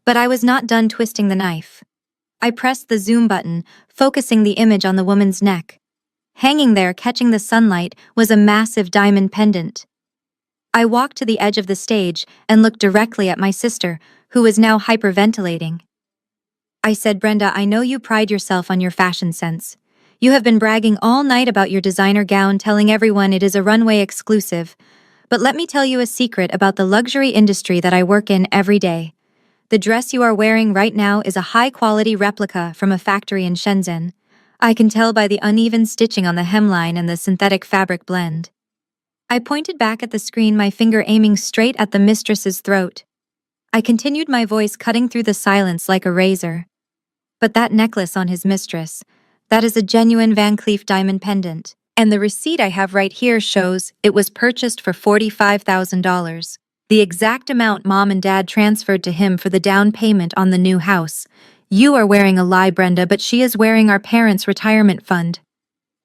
But I was not done twisting the knife. I pressed the zoom button, focusing the image on the woman's neck. Hanging there, catching the sunlight, was a massive diamond pendant. I walked to the edge of the stage and looked directly at my sister, who was now hyperventilating. I said, Brenda, I know you pride yourself on your fashion sense. You have been bragging all night about your designer gown, telling everyone it is a runway exclusive. But let me tell you a secret about the luxury industry that I work in every day. The dress you are wearing right now is a high-quality replica from a factory in Shenzhen. I can tell by the uneven stitching on the hemline and the synthetic fabric blend. I pointed back at the screen, my finger aiming straight at the mistress's throat. I continued, my voice cutting through the silence like a razor. But that necklace on his mistress, that is a genuine Van Cleef diamond pendant. And the receipt I have right here shows it was purchased for $45,000. The exact amount Mom and Dad transferred to him for the down payment on the new house. You are wearing a lie, Brenda, but she is wearing our parents' retirement fund.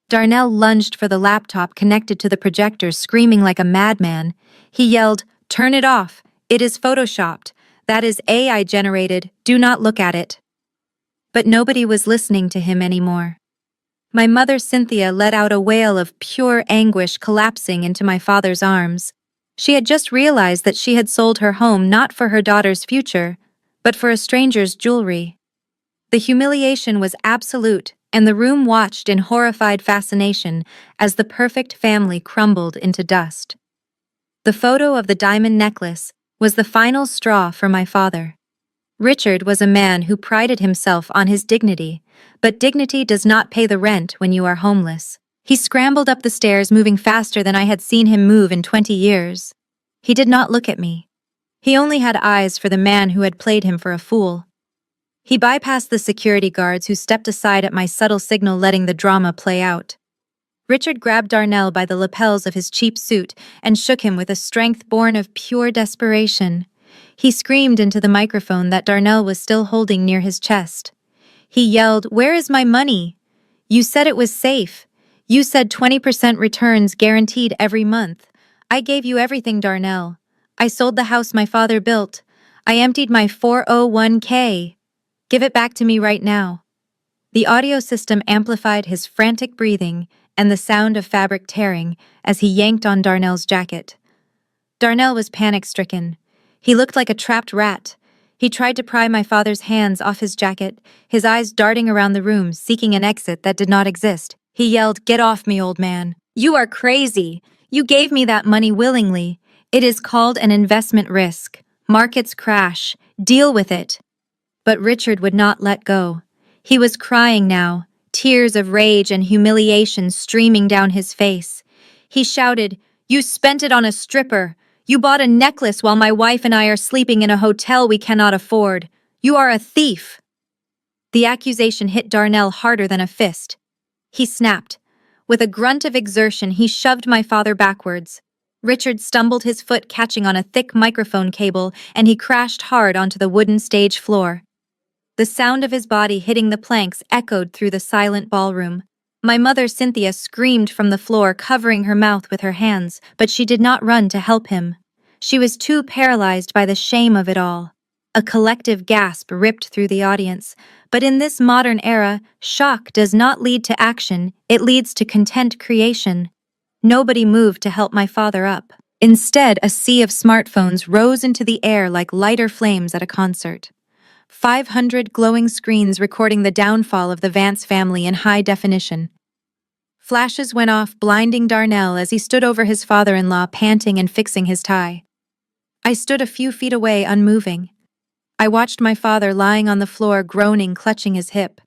Darnell lunged for the laptop connected to the projector, screaming like a madman. He yelled, turn it off. It is photoshopped. That is AI generated. Do not look at it. But nobody was listening to him anymore. My mother, Cynthia, let out a wail of pure anguish, collapsing into my father's arms. She had just realized that she had sold her home not for her daughter's future, but for a stranger's jewelry. The humiliation was absolute, and the room watched in horrified fascination as the perfect family crumbled into dust. The photo of the diamond necklace was the final straw for my father. Richard was a man who prided himself on his dignity, but dignity does not pay the rent when you are homeless. He scrambled up the stairs, moving faster than I had seen him move in 20 years. He did not look at me. He only had eyes for the man who had played him for a fool. He bypassed the security guards who stepped aside at my subtle signal, letting the drama play out. Richard grabbed Darnell by the lapels of his cheap suit and shook him with a strength born of pure desperation. He screamed into the microphone that Darnell was still holding near his chest. He yelled, "Where is my money? You said it was safe. You said 20% returns guaranteed every month. I gave you everything, Darnell. I sold the house my father built. I emptied my 401k. Give it back to me right now." The audio system amplified his frantic breathing and the sound of fabric tearing as he yanked on Darnell's jacket. Darnell was panic-stricken. He looked like a trapped rat. He tried to pry my father's hands off his jacket, his eyes darting around the room, seeking an exit that did not exist. He yelled, "Get off me, old man. You are crazy. You gave me that money willingly. It is called an investment risk. Markets crash. Deal with it." But Richard would not let go. He was crying now, tears of rage and humiliation streaming down his face. He shouted, "You spent it on a stripper. You bought a necklace while my wife and I are sleeping in a hotel we cannot afford. You are a thief." The accusation hit Darnell harder than a fist. He snapped. With a grunt of exertion, he shoved my father backwards. Richard stumbled, his foot catching on a thick microphone cable, and he crashed hard onto the wooden stage floor. The sound of his body hitting the planks echoed through the silent ballroom. My mother, Cynthia, screamed from the floor, covering her mouth with her hands, but she did not run to help him. She was too paralyzed by the shame of it all. A collective gasp ripped through the audience. But in this modern era, shock does not lead to action, it leads to content creation. Nobody moved to help my father up. Instead, a sea of smartphones rose into the air like lighter flames at a concert. 500 glowing screens recording the downfall of the Vance family in high definition. Flashes went off, blinding Darnell as he stood over his father-in-law, panting and fixing his tie. I stood a few feet away, unmoving. I watched my father lying on the floor, groaning, clutching his hip.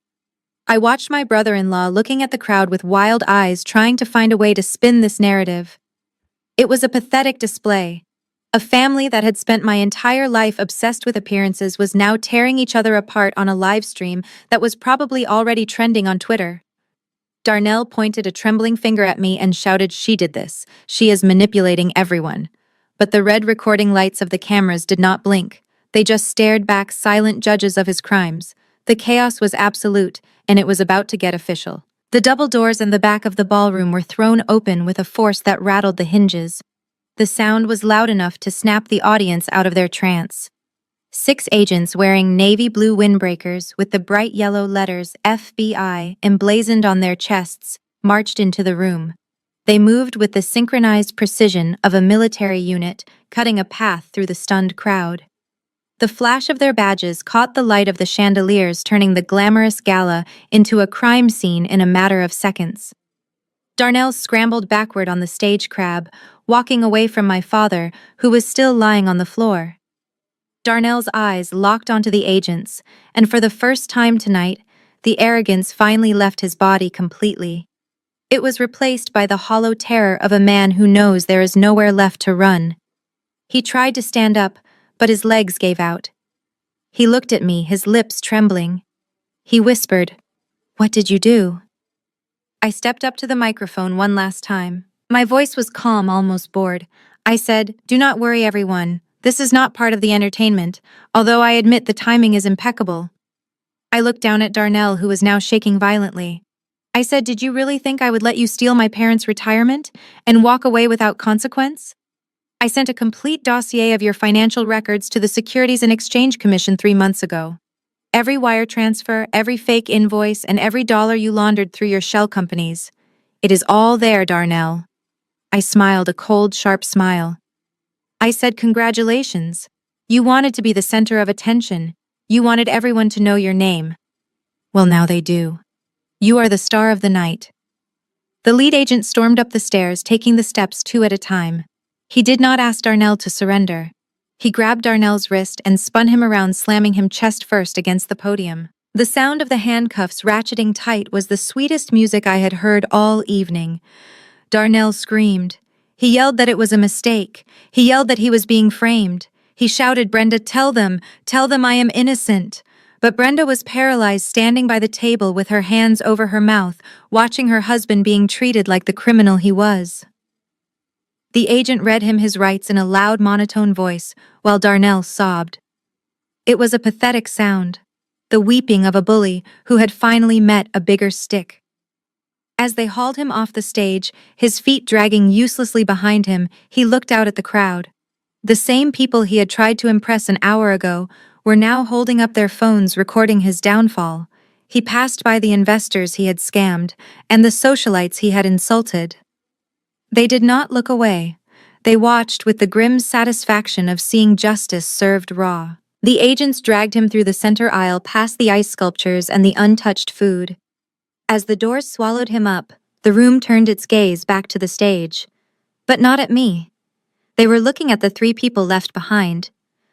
I watched my brother-in-law looking at the crowd with wild eyes, trying to find a way to spin this narrative. It was a pathetic display. A family that had spent my entire life obsessed with appearances was now tearing each other apart on a live stream that was probably already trending on Twitter. Darnell pointed a trembling finger at me and shouted, "She did this. She is manipulating everyone." But the red recording lights of the cameras did not blink. They just stared back, silent judges of his crimes. The chaos was absolute, and it was about to get official. The double doors in the back of the ballroom were thrown open with a force that rattled the hinges. The sound was loud enough to snap the audience out of their trance. 6 agents wearing navy blue windbreakers with the bright yellow letters FBI emblazoned on their chests marched into the room. They moved with the synchronized precision of a military unit, cutting a path through the stunned crowd. The flash of their badges caught the light of the chandeliers, turning the glamorous gala into a crime scene in a matter of seconds. Darnell scrambled backward on the stage crab, walking away from my father, who was still lying on the floor. Darnell's eyes locked onto the agents, and for the first time tonight, the arrogance finally left his body completely. It was replaced by the hollow terror of a man who knows there is nowhere left to run. He tried to stand up, but his legs gave out. He looked at me, his lips trembling. He whispered, "What did you do?" I stepped up to the microphone one last time. My voice was calm, almost bored. I said, "Do not worry, everyone. This is not part of the entertainment, although I admit the timing is impeccable." I looked down at Darnell, who was now shaking violently. I said, "Did you really think I would let you steal my parents' retirement and walk away without consequence? I sent a complete dossier of your financial records to the Securities and Exchange Commission 3 months ago. Every wire transfer, every fake invoice, and every dollar you laundered through your shell companies. It is all there, Darnell." I smiled, a cold, sharp smile. I said, "Congratulations. You wanted to be the center of attention. You wanted everyone to know your name. Well, now they do." You are the star of the night." The lead agent stormed up the stairs, taking the steps two at a time. He did not ask Darnell to surrender. He grabbed Darnell's wrist and spun him around, slamming him chest first against the podium. The sound of the handcuffs ratcheting tight was the sweetest music I had heard all evening. Darnell screamed. He yelled that it was a mistake. He yelled that he was being framed. He shouted, "Brenda, tell them I am innocent." But Brenda was paralyzed, standing by the table with her hands over her mouth, watching her husband being treated like the criminal he was. The agent read him his rights in a loud, monotone voice, while Darnell sobbed. It was a pathetic sound, the weeping of a bully who had finally met a bigger stick. As they hauled him off the stage, his feet dragging uselessly behind him, he looked out at the crowd. The same people he had tried to impress an hour ago were now holding up their phones recording his downfall. He passed by the investors he had scammed and the socialites he had insulted. They did not look away. They watched with the grim satisfaction of seeing justice served raw. The agents dragged him through the center aisle past the ice sculptures and the untouched food. As the doors swallowed him up, the room turned its gaze back to the stage. But not at me. They were looking at the three people left behind.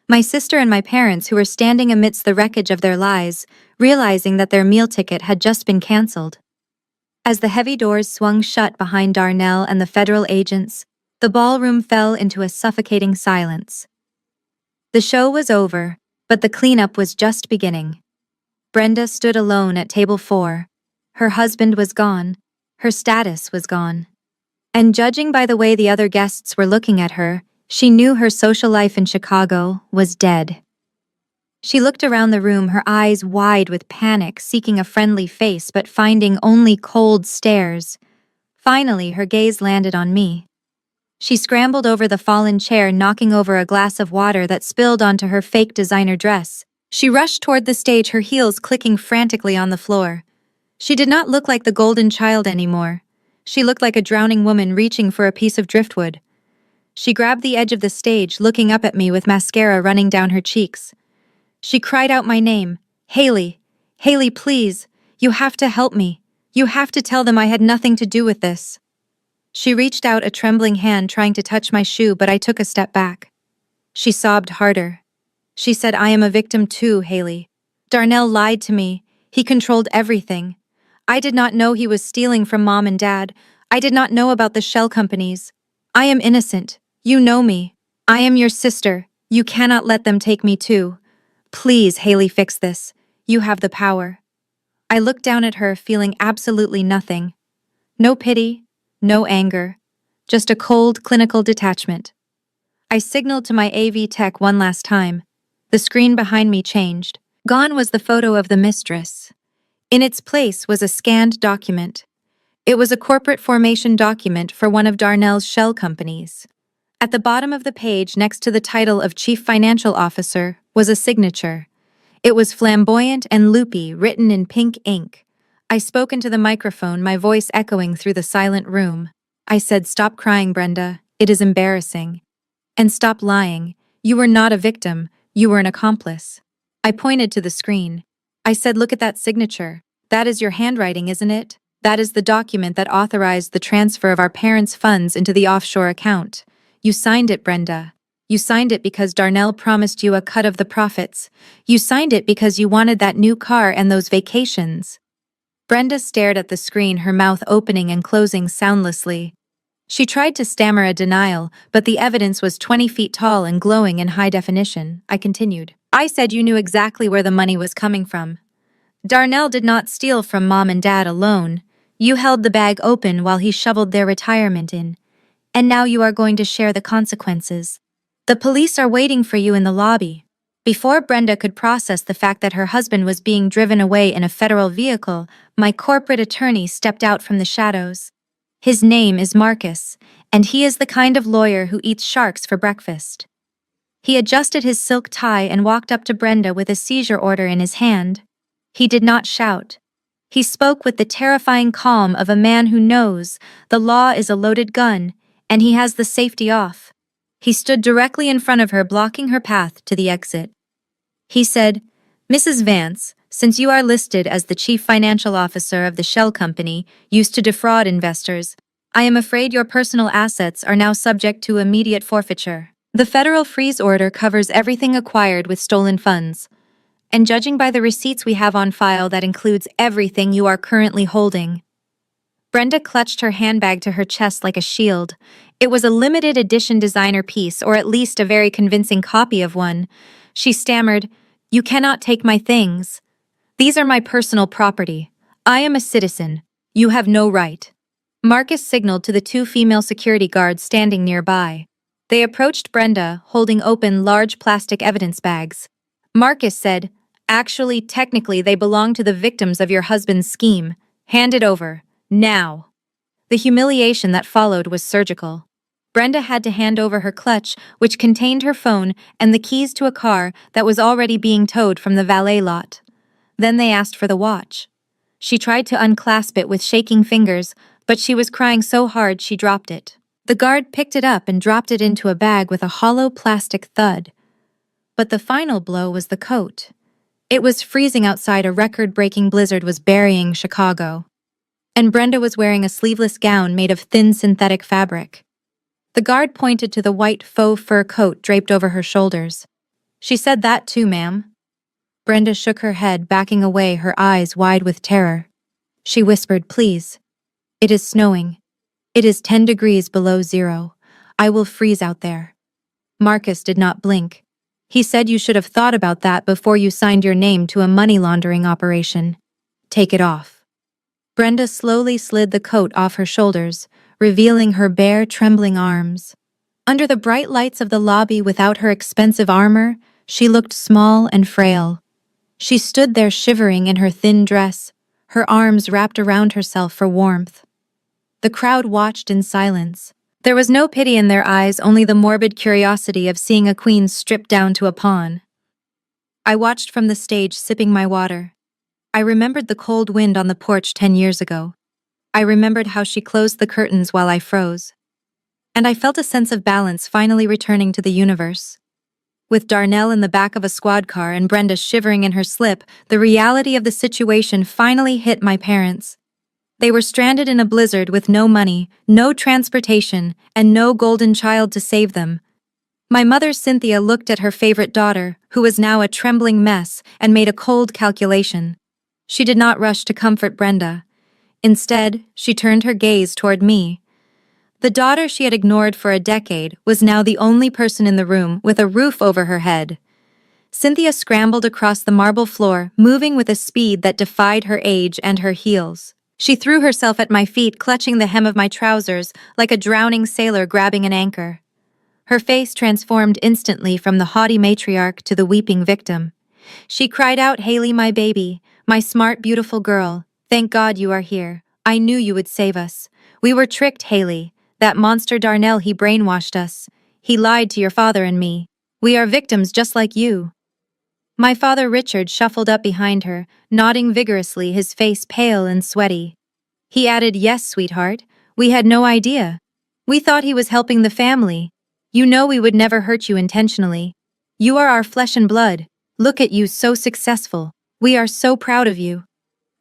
My sister and my parents, who were standing amidst the wreckage of their lives, realizing that their meal ticket had just been canceled. As the heavy doors swung shut behind Darnell and the federal agents, the ballroom fell into a suffocating silence. The show was over, but the cleanup was just beginning. Brenda stood alone at table 4. Her husband was gone. Her status was gone. And judging by the way the other guests were looking at her, she knew her social life in Chicago was dead. She looked around the room, her eyes wide with panic, seeking a friendly face but finding only cold stares. Finally, her gaze landed on me. She scrambled over the fallen chair, knocking over a glass of water that spilled onto her fake designer dress. She rushed toward the stage, her heels clicking frantically on the floor. She did not look like the golden child anymore. She looked like a drowning woman reaching for a piece of driftwood. She grabbed the edge of the stage, looking up at me with mascara running down her cheeks. She cried out my name, "Haley, Haley, please, you have to help me. You have to tell them I had nothing to do with this." She reached out a trembling hand, trying to touch my shoe, but I took a step back. She sobbed harder. She said, "I am a victim too, Haley. Darnell lied to me. He controlled everything. I did not know he was stealing from Mom and Dad. I did not know about the shell companies. I am innocent. You know me. I am your sister. You cannot let them take me too. Please, Haley, fix this. You have the power." I looked down at her, feeling absolutely nothing. No pity, no anger, just a cold, clinical detachment. I signaled to my AV tech one last time. The screen behind me changed. Gone was the photo of the mistress. In its place was a scanned document. It was a corporate formation document for one of Darnell's shell companies. At the bottom of the page, next to the title of Chief Financial Officer, was a signature. It was flamboyant and loopy, written in pink ink. I spoke into the microphone, my voice echoing through the silent room. I said, "Stop crying, Brenda. It is embarrassing. And stop lying. You were not a victim. You were an accomplice." I pointed to the screen. I said, "Look at that signature. That is your handwriting, isn't it? That is the document that authorized the transfer of our parents' funds into the offshore account. You signed it, Brenda. You signed it because Darnell promised you a cut of the profits. You signed it because you wanted that new car and those vacations." Brenda stared at the screen, her mouth opening and closing soundlessly. She tried to stammer a denial, but the evidence was 20 feet tall and glowing in high definition. I continued. "I said you knew exactly where the money was coming from. Darnell did not steal from Mom and Dad alone. You held the bag open while he shoveled their retirement in. And now you are going to share the consequences. The police are waiting for you in the lobby." Before Brenda could process the fact that her husband was being driven away in a federal vehicle, my corporate attorney stepped out from the shadows. His name is Marcus, and he is the kind of lawyer who eats sharks for breakfast. He adjusted his silk tie and walked up to Brenda with a seizure order in his hand. He did not shout. He spoke with the terrifying calm of a man who knows the law is a loaded gun, and he has the safety off. He stood directly in front of her, blocking her path to the exit. He said, "Mrs. Vance, Since you are listed as the chief financial officer of the shell company used to defraud investors, I am afraid your personal assets are now subject to immediate forfeiture. The federal freeze order covers everything acquired with stolen funds, and judging by the receipts we have on file, that includes everything you are currently holding. Brenda clutched her handbag to her chest like a shield. It was a limited edition designer piece, or at least a very convincing copy of one. She stammered, "You cannot take my things. These are my personal property. I am a citizen. You have no right." Marcus signaled to the two female security guards standing nearby. They approached Brenda, holding open large plastic evidence bags. Marcus said, "Actually, technically, they belong to the victims of your husband's scheme. Hand it over. Now." The humiliation that followed was surgical. Brenda had to hand over her clutch, which contained her phone and the keys to a car that was already being towed from the valet lot. Then they asked for the watch. She tried to unclasp it with shaking fingers, but she was crying so hard she dropped it. The guard picked it up and dropped it into a bag with a hollow plastic thud. But the final blow was the coat. It was freezing outside. A record-breaking blizzard was burying Chicago, and Brenda was wearing a sleeveless gown made of thin synthetic fabric. The guard pointed to the white faux fur coat draped over her shoulders. "She said that too, ma'am." Brenda shook her head, backing away, her eyes wide with terror. She whispered, "Please. It is snowing. It is 10 degrees below zero. I will freeze out there." Marcus did not blink. He said, "You should have thought about that before you signed your name to a money laundering operation. Take it off." Brenda slowly slid the coat off her shoulders, revealing her bare, trembling arms. Under the bright lights of the lobby, without her expensive armor, she looked small and frail. She stood there shivering in her thin dress, her arms wrapped around herself for warmth. The crowd watched in silence. There was no pity in their eyes, only the morbid curiosity of seeing a queen stripped down to a pawn. I watched from the stage, sipping my water. I remembered the cold wind on the porch 10 years ago. I remembered how she closed the curtains while I froze. And I felt a sense of balance finally returning to the universe. With Darnell in the back of a squad car and Brenda shivering in her slip, the reality of the situation finally hit my parents. They were stranded in a blizzard with no money, no transportation, and no golden child to save them. My mother, Cynthia, looked at her favorite daughter, who was now a trembling mess, and made a cold calculation. She did not rush to comfort Brenda. Instead, she turned her gaze toward me. The daughter she had ignored for a decade was now the only person in the room with a roof over her head. Cynthia scrambled across the marble floor, moving with a speed that defied her age and her heels. She threw herself at my feet, clutching the hem of my trousers like a drowning sailor grabbing an anchor. Her face transformed instantly from the haughty matriarch to the weeping victim. She cried out, "Haley, my baby, my smart, beautiful girl, thank God you are here. I knew you would save us. We were tricked, Haley. That monster Darnell, he brainwashed us. He lied to your father and me. We are victims just like you." My father, Richard, shuffled up behind her, nodding vigorously, his face pale and sweaty. He added, "Yes, sweetheart. We had no idea. We thought he was helping the family. You know we would never hurt you intentionally. You are our flesh and blood. Look at you, so successful. We are so proud of you."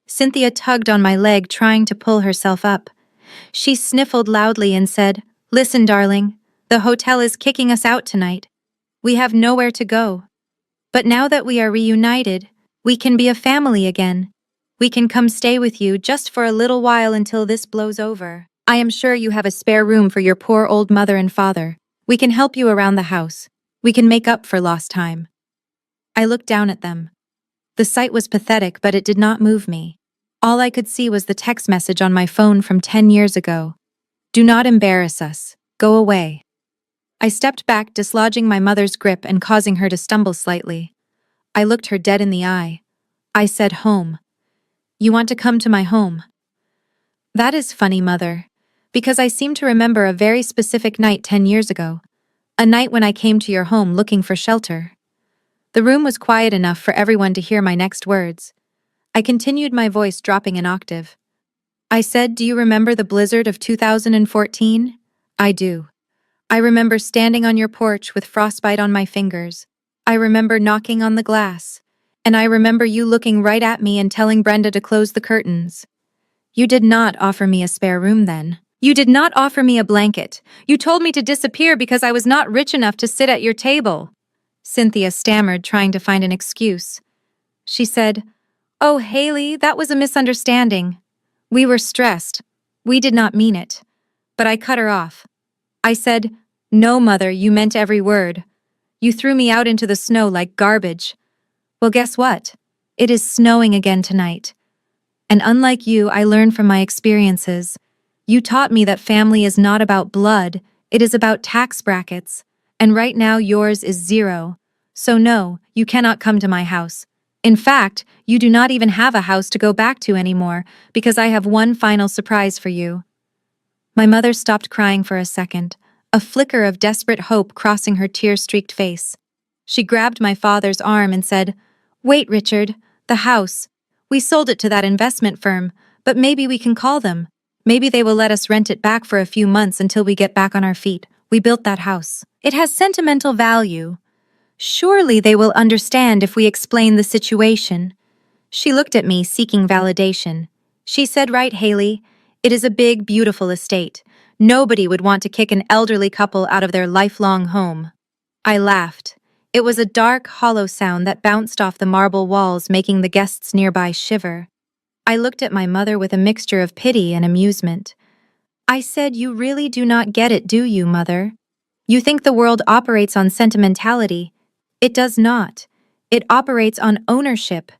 Cynthia tugged on my leg, trying to pull herself up. She sniffled loudly and said, "Listen, darling, the hotel is kicking us out tonight. We have nowhere to go. But now that we are reunited, we can be a family again. We can come stay with you just for a little while until this blows over. I am sure you have a spare room for your poor old mother and father. We can help you around the house. We can make up for lost time." I looked down at them. The sight was pathetic, but it did not move me. All I could see was the text message on my phone from 10 years ago. "Do not embarrass us. Go away." I stepped back, dislodging my mother's grip and causing her to stumble slightly. I looked her dead in the eye. I said, "Home. You want to come to my home?" "That is funny, Mother, because I seem to remember a very specific night 10 years ago. A night when I came to your home looking for shelter." The room was quiet enough for everyone to hear my next words. I continued, my voice dropping an octave. I said, "Do you remember the blizzard of 2014? I do. I remember standing on your porch with frostbite on my fingers. I remember knocking on the glass. And I remember you looking right at me and telling Brenda to close the curtains. You did not offer me a spare room then. You did not offer me a blanket. You told me to disappear because I was not rich enough to sit at your table. Cynthia stammered, trying to find an excuse. She said, "Oh, Haley, that was a misunderstanding. We were stressed. We did not mean it." But I cut her off. I said, "No, Mother, you meant every word. You threw me out into the snow like garbage. Well, guess what? It is snowing again tonight. And unlike you, I learned from my experiences. You taught me that family is not about blood, it is about tax brackets. And right now yours is 0. So no, you cannot come to my house. In fact, you do not even have a house to go back to anymore, because I have one final surprise for you." My mother stopped crying for a second, a flicker of desperate hope crossing her tear-streaked face. She grabbed my father's arm and said, "Wait, Richard, the house. We sold it to that investment firm, but maybe we can call them. Maybe they will let us rent it back for a few months until we get back on our feet. We built that house. It has sentimental value. Surely they will understand if we explain the situation." She looked at me, seeking validation. She said, "Right, Haley. It is a big, beautiful estate. Nobody would want to kick an elderly couple out of their lifelong home." I laughed. It was a dark, hollow sound that bounced off the marble walls, making the guests nearby shiver. I looked at my mother with a mixture of pity and amusement. I said, "You really do not get it, do you, Mother? You think the world operates on sentimentality. It does not. It operates on ownership,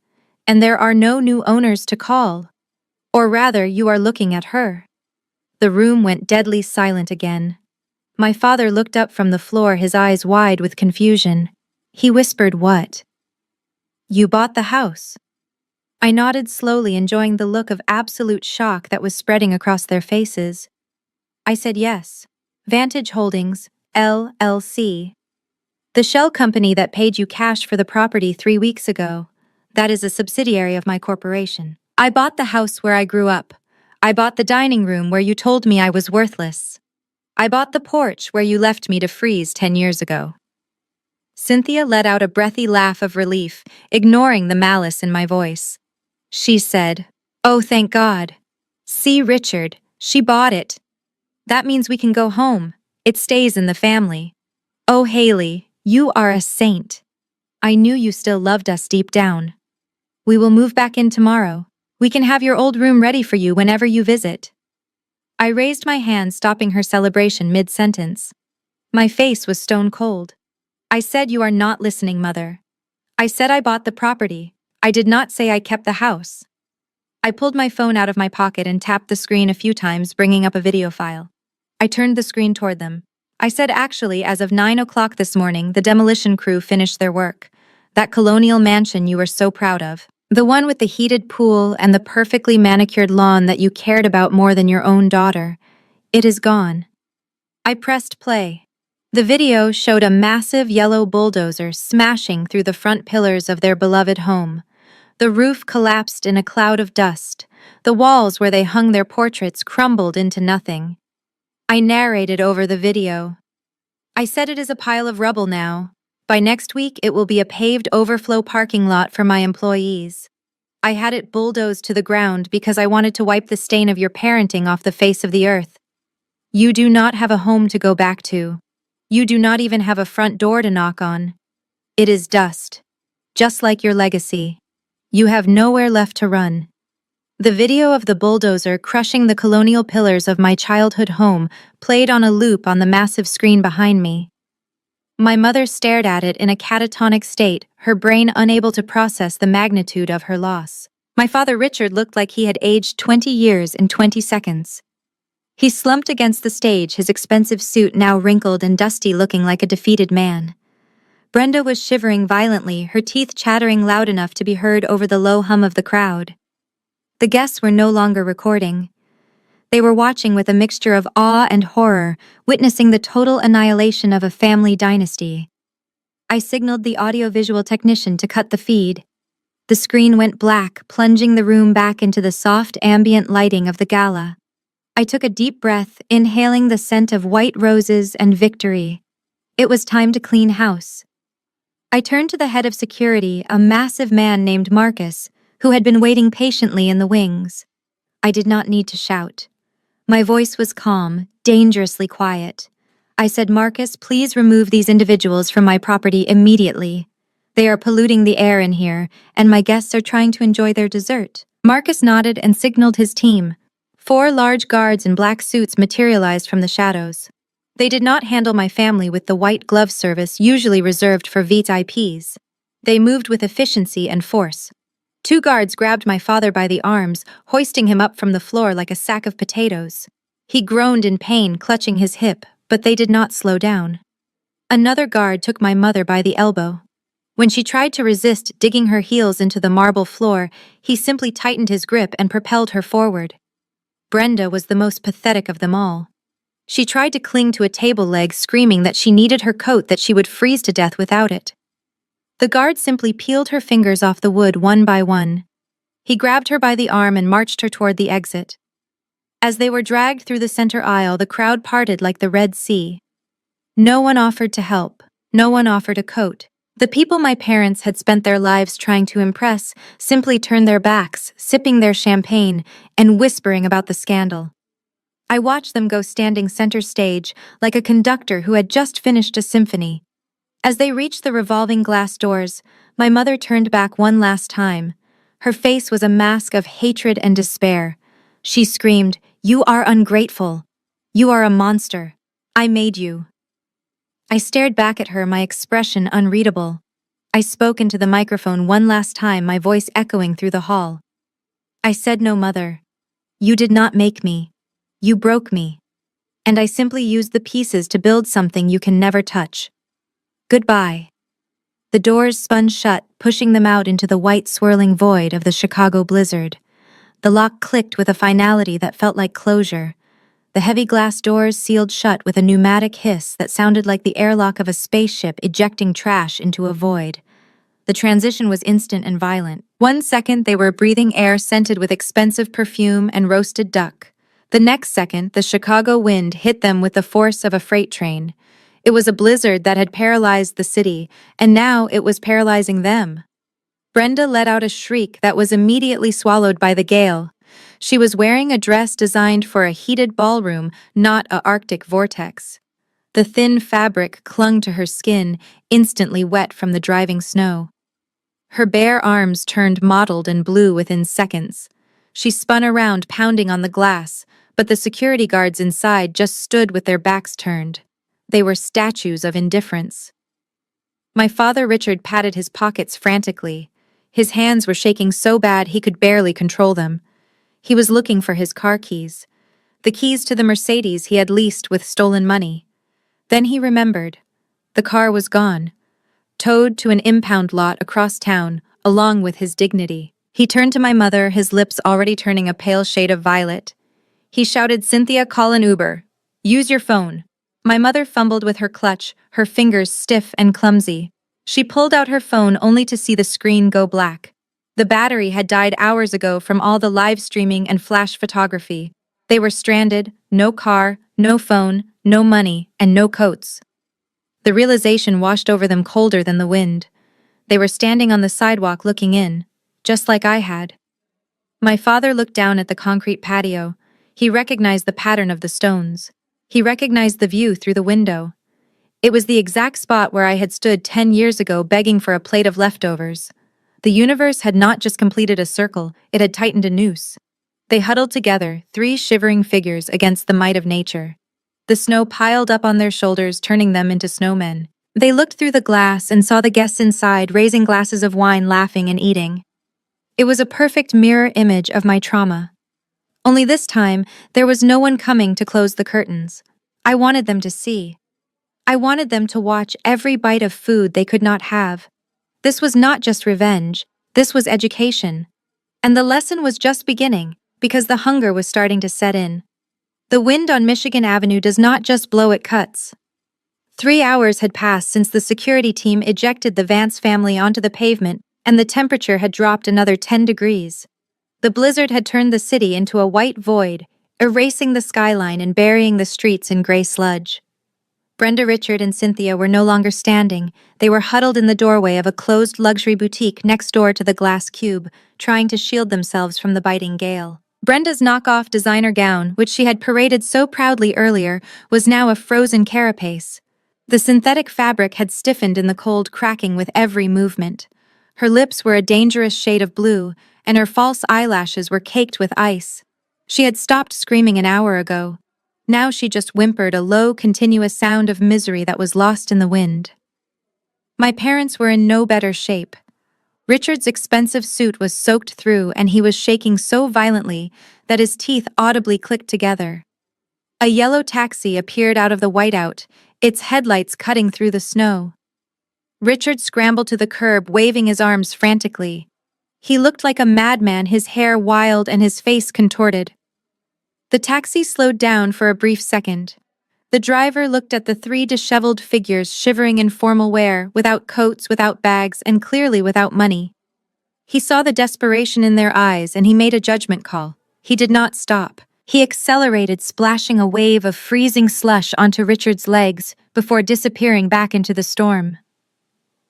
and there are no new owners to call. Or rather, you are looking at her." The room went deadly silent again. My father looked up from the floor, his eyes wide with confusion. He whispered, "What? You bought the house?" I nodded slowly, enjoying the look of absolute shock that was spreading across their faces. I said, "Yes. Vantage Holdings, LLC. The shell company that paid you cash for the property 3 weeks ago. That is a subsidiary of my corporation. I bought the house where I grew up. I bought the dining room where you told me I was worthless. I bought the porch where you left me to freeze 10 years ago." Cynthia let out a breathy laugh of relief, ignoring the malice in my voice. She said, "Oh, thank God. See, Richard, she bought it. That means we can go home. It stays in the family. Oh, Haley, you are a saint. I knew you still loved us deep down. We will move back in tomorrow. We can have your old room ready for you whenever you visit." I raised my hand, stopping her celebration mid-sentence. My face was stone cold. I said, "You are not listening, Mother. I said I bought the property. I did not say I kept the house." I pulled my phone out of my pocket and tapped the screen a few times, bringing up a video file. I turned the screen toward them. I said, "Actually, as of 9 o'clock this morning, the demolition crew finished their work. That colonial mansion you were so proud of. The one with the heated pool and the perfectly manicured lawn that you cared about more than your own daughter. It is gone." I pressed play. The video showed a massive yellow bulldozer smashing through the front pillars of their beloved home. The roof collapsed in a cloud of dust. The walls where they hung their portraits crumbled into nothing. I narrated over the video. I said, "It is a pile of rubble now. By next week, it will be a paved overflow parking lot for my employees. I had it bulldozed to the ground because I wanted to wipe the stain of your parenting off the face of the earth. You do not have a home to go back to. You do not even have a front door to knock on. It is dust. Just like your legacy. You have nowhere left to run." The video of the bulldozer crushing the colonial pillars of my childhood home played on a loop on the massive screen behind me. My mother stared at it in a catatonic state, her brain unable to process the magnitude of her loss. My father Richard looked like he had aged 20 years in 20 seconds. He slumped against the stage, his expensive suit now wrinkled and dusty, looking like a defeated man. Brenda was shivering violently, her teeth chattering loud enough to be heard over the low hum of the crowd. The guests were no longer recording. They were watching with a mixture of awe and horror, witnessing the total annihilation of a family dynasty. I signaled the audiovisual technician to cut the feed. The screen went black, plunging the room back into the soft ambient lighting of the gala. I took a deep breath, inhaling the scent of white roses and victory. It was time to clean house. I turned to the head of security, a massive man named Marcus, who had been waiting patiently in the wings. I did not need to shout. My voice was calm, dangerously quiet. I said, "Marcus, please remove these individuals from my property immediately. They are polluting the air in here, and my guests are trying to enjoy their dessert." Marcus nodded and signaled his team. 4 large guards in black suits materialized from the shadows. They did not handle my family with the white glove service usually reserved for VIPs. They moved with efficiency and force. 2 guards grabbed my father by the arms, hoisting him up from the floor like a sack of potatoes. He groaned in pain, clutching his hip, but they did not slow down. Another guard took my mother by the elbow. When she tried to resist, digging her heels into the marble floor, he simply tightened his grip and propelled her forward. Brenda was the most pathetic of them all. She tried to cling to a table leg, screaming that she needed her coat, that she would freeze to death without it. The guard simply peeled her fingers off the wood one by one. He grabbed her by the arm and marched her toward the exit. As they were dragged through the center aisle, the crowd parted like the Red Sea. No one offered to help. No one offered a coat. The people my parents had spent their lives trying to impress simply turned their backs, sipping their champagne and whispering about the scandal. I watched them go, standing center stage like a conductor who had just finished a symphony. As they reached the revolving glass doors, my mother turned back one last time. Her face was a mask of hatred and despair. She screamed, "You are ungrateful. You are a monster. I made you." I stared back at her, my expression unreadable. I spoke into the microphone one last time, my voice echoing through the hall. I said, "No, Mother. You did not make me. You broke me. And I simply used the pieces to build something you can never touch. Goodbye." The doors spun shut, pushing them out into the white swirling void of the Chicago blizzard. The lock clicked with a finality that felt like closure. The heavy glass doors sealed shut with a pneumatic hiss that sounded like the airlock of a spaceship ejecting trash into a void. The transition was instant and violent. 1 second, they were breathing air scented with expensive perfume and roasted duck. The next second, the Chicago wind hit them with the force of a freight train. It was a blizzard that had paralyzed the city, and now it was paralyzing them. Brenda let out a shriek that was immediately swallowed by the gale. She was wearing a dress designed for a heated ballroom, not a Arctic vortex. The thin fabric clung to her skin, instantly wet from the driving snow. Her bare arms turned mottled and blue within seconds. She spun around, pounding on the glass, but the security guards inside just stood with their backs turned. They were statues of indifference. My father Richard patted his pockets frantically. His hands were shaking so bad he could barely control them. He was looking for his car keys. The keys to the Mercedes he had leased with stolen money. Then he remembered. The car was gone, towed to an impound lot across town, along with his dignity. He turned to my mother, his lips already turning a pale shade of violet. He shouted, "Cynthia, call an Uber. Use your phone." My mother fumbled with her clutch, her fingers stiff and clumsy. She pulled out her phone only to see the screen go black. The battery had died hours ago from all the live streaming and flash photography. They were stranded, no car, no phone, no money, and no coats. The realization washed over them colder than the wind. They were standing on the sidewalk looking in, just like I had. My father looked down at the concrete patio. He recognized the pattern of the stones. He recognized the view through the window. It was the exact spot where I had stood 10 years ago begging for a plate of leftovers. The universe had not just completed a circle, it had tightened a noose. They huddled together, 3 shivering figures against the might of nature. The snow piled up on their shoulders, turning them into snowmen. They looked through the glass and saw the guests inside, raising glasses of wine, laughing and eating. It was a perfect mirror image of my trauma. Only this time, there was no one coming to close the curtains. I wanted them to see. I wanted them to watch every bite of food they could not have. This was not just revenge, this was education. And the lesson was just beginning, because the hunger was starting to set in. The wind on Michigan Avenue does not just blow, it cuts. 3 hours had passed since the security team ejected the Vance family onto the pavement, and the temperature had dropped another 10 degrees. The blizzard had turned the city into a white void, erasing the skyline and burying the streets in gray sludge. Brenda, Richard, and Cynthia were no longer standing. They were huddled in the doorway of a closed luxury boutique next door to the glass cube, trying to shield themselves from the biting gale. Brenda's knockoff designer gown, which she had paraded so proudly earlier, was now a frozen carapace. The synthetic fabric had stiffened in the cold, cracking with every movement. Her lips were a dangerous shade of blue, and her false eyelashes were caked with ice. She had stopped screaming an hour ago. Now she just whimpered, a low, continuous sound of misery that was lost in the wind. My parents were in no better shape. Richard's expensive suit was soaked through, and he was shaking so violently that his teeth audibly clicked together. A yellow taxi appeared out of the whiteout, its headlights cutting through the snow. Richard scrambled to the curb, waving his arms frantically. He looked like a madman, his hair wild and his face contorted. The taxi slowed down for a brief second. The driver looked at the three disheveled figures shivering in formal wear, without coats, without bags, and clearly without money. He saw the desperation in their eyes, and he made a judgment call. He did not stop. He accelerated, splashing a wave of freezing slush onto Richard's legs before disappearing back into the storm.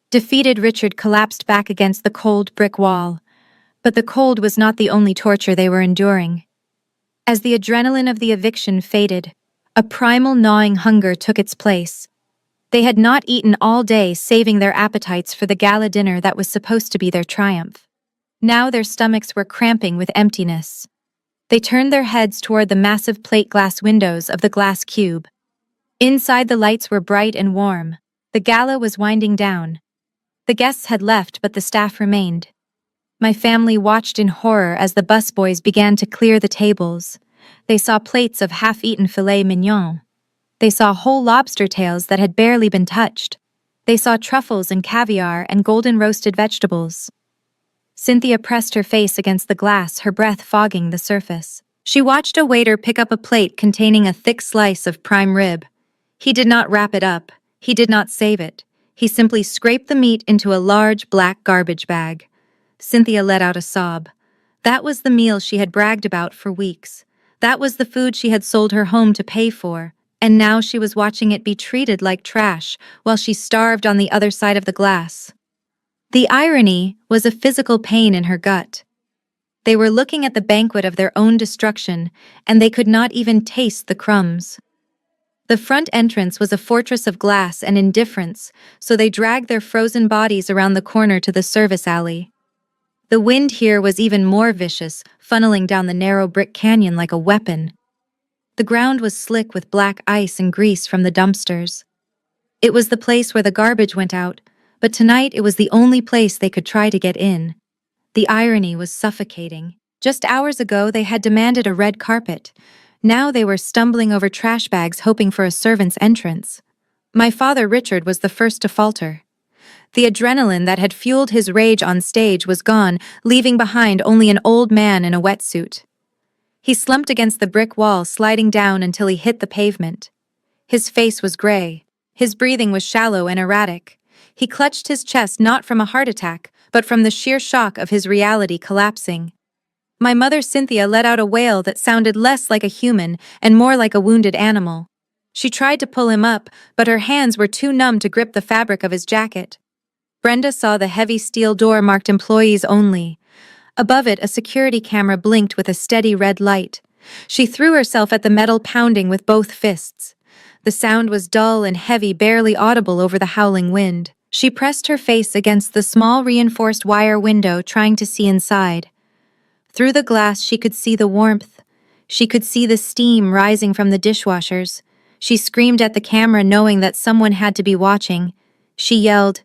Defeated, Richard collapsed back against the cold brick wall. But the cold was not the only torture they were enduring. As the adrenaline of the eviction faded, a primal gnawing hunger took its place. They had not eaten all day, saving their appetites for the gala dinner that was supposed to be their triumph. Now their stomachs were cramping with emptiness. They turned their heads toward the massive plate glass windows of the glass cube. Inside, the lights were bright and warm. The gala was winding down. The guests had left, but the staff remained. My family watched in horror as the busboys began to clear the tables. They saw plates of half-eaten filet mignon. They saw whole lobster tails that had barely been touched. They saw truffles and caviar and golden roasted vegetables. Cynthia pressed her face against the glass, her breath fogging the surface. She watched a waiter pick up a plate containing a thick slice of prime rib. He did not wrap it up. He did not save it. He simply scraped the meat into a large black garbage bag. Cynthia let out a sob. That was the meal she had bragged about for weeks. That was the food she had sold her home to pay for, and now she was watching it be treated like trash while she starved on the other side of the glass. The irony was a physical pain in her gut. They were looking at the banquet of their own destruction, and they could not even taste the crumbs. The front entrance was a fortress of glass and indifference, so they dragged their frozen bodies around the corner to the service alley. The wind here was even more vicious, funneling down the narrow brick canyon like a weapon. The ground was slick with black ice and grease from the dumpsters. It was the place where the garbage went out, but tonight it was the only place they could try to get in. The irony was suffocating. Just hours ago they had demanded a red carpet. Now they were stumbling over trash bags hoping for a servant's entrance. My father, Richard, was the first to falter. The adrenaline that had fueled his rage on stage was gone, leaving behind only an old man in a wetsuit. He slumped against the brick wall, sliding down until he hit the pavement. His face was gray. His breathing was shallow and erratic. He clutched his chest not from a heart attack, but from the sheer shock of his reality collapsing. My mother, Cynthia, let out a wail that sounded less like a human and more like a wounded animal. She tried to pull him up, but her hands were too numb to grip the fabric of his jacket. Brenda saw the heavy steel door marked "Employees Only." Above it, a security camera blinked with a steady red light. She threw herself at the metal, pounding with both fists. The sound was dull and heavy, barely audible over the howling wind. She pressed her face against the small reinforced wire window, trying to see inside. Through the glass, she could see the warmth. She could see the steam rising from the dishwashers. She screamed at the camera, knowing that someone had to be watching. She yelled,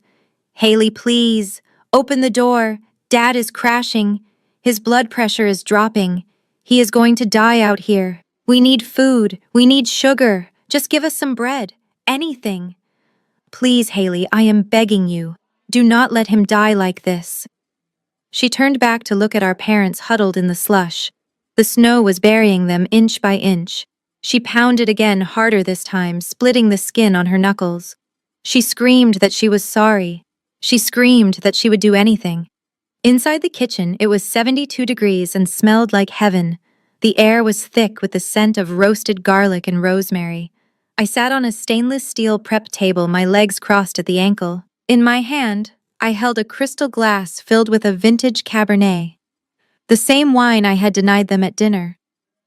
"Haley, please, open the door. Dad is crashing. His blood pressure is dropping. He is going to die out here. We need food. We need sugar. Just give us some bread. Anything. Please, Haley, I am begging you. Do not let him die like this." She turned back to look at our parents huddled in the slush. The snow was burying them inch by inch. She pounded again, harder this time, splitting the skin on her knuckles. She screamed that she was sorry. She screamed that she would do anything. Inside the kitchen, it was 72 degrees and smelled like heaven. The air was thick with the scent of roasted garlic and rosemary. I sat on a stainless steel prep table, my legs crossed at the ankle. In my hand, I held a crystal glass filled with a vintage Cabernet, the same wine I had denied them at dinner.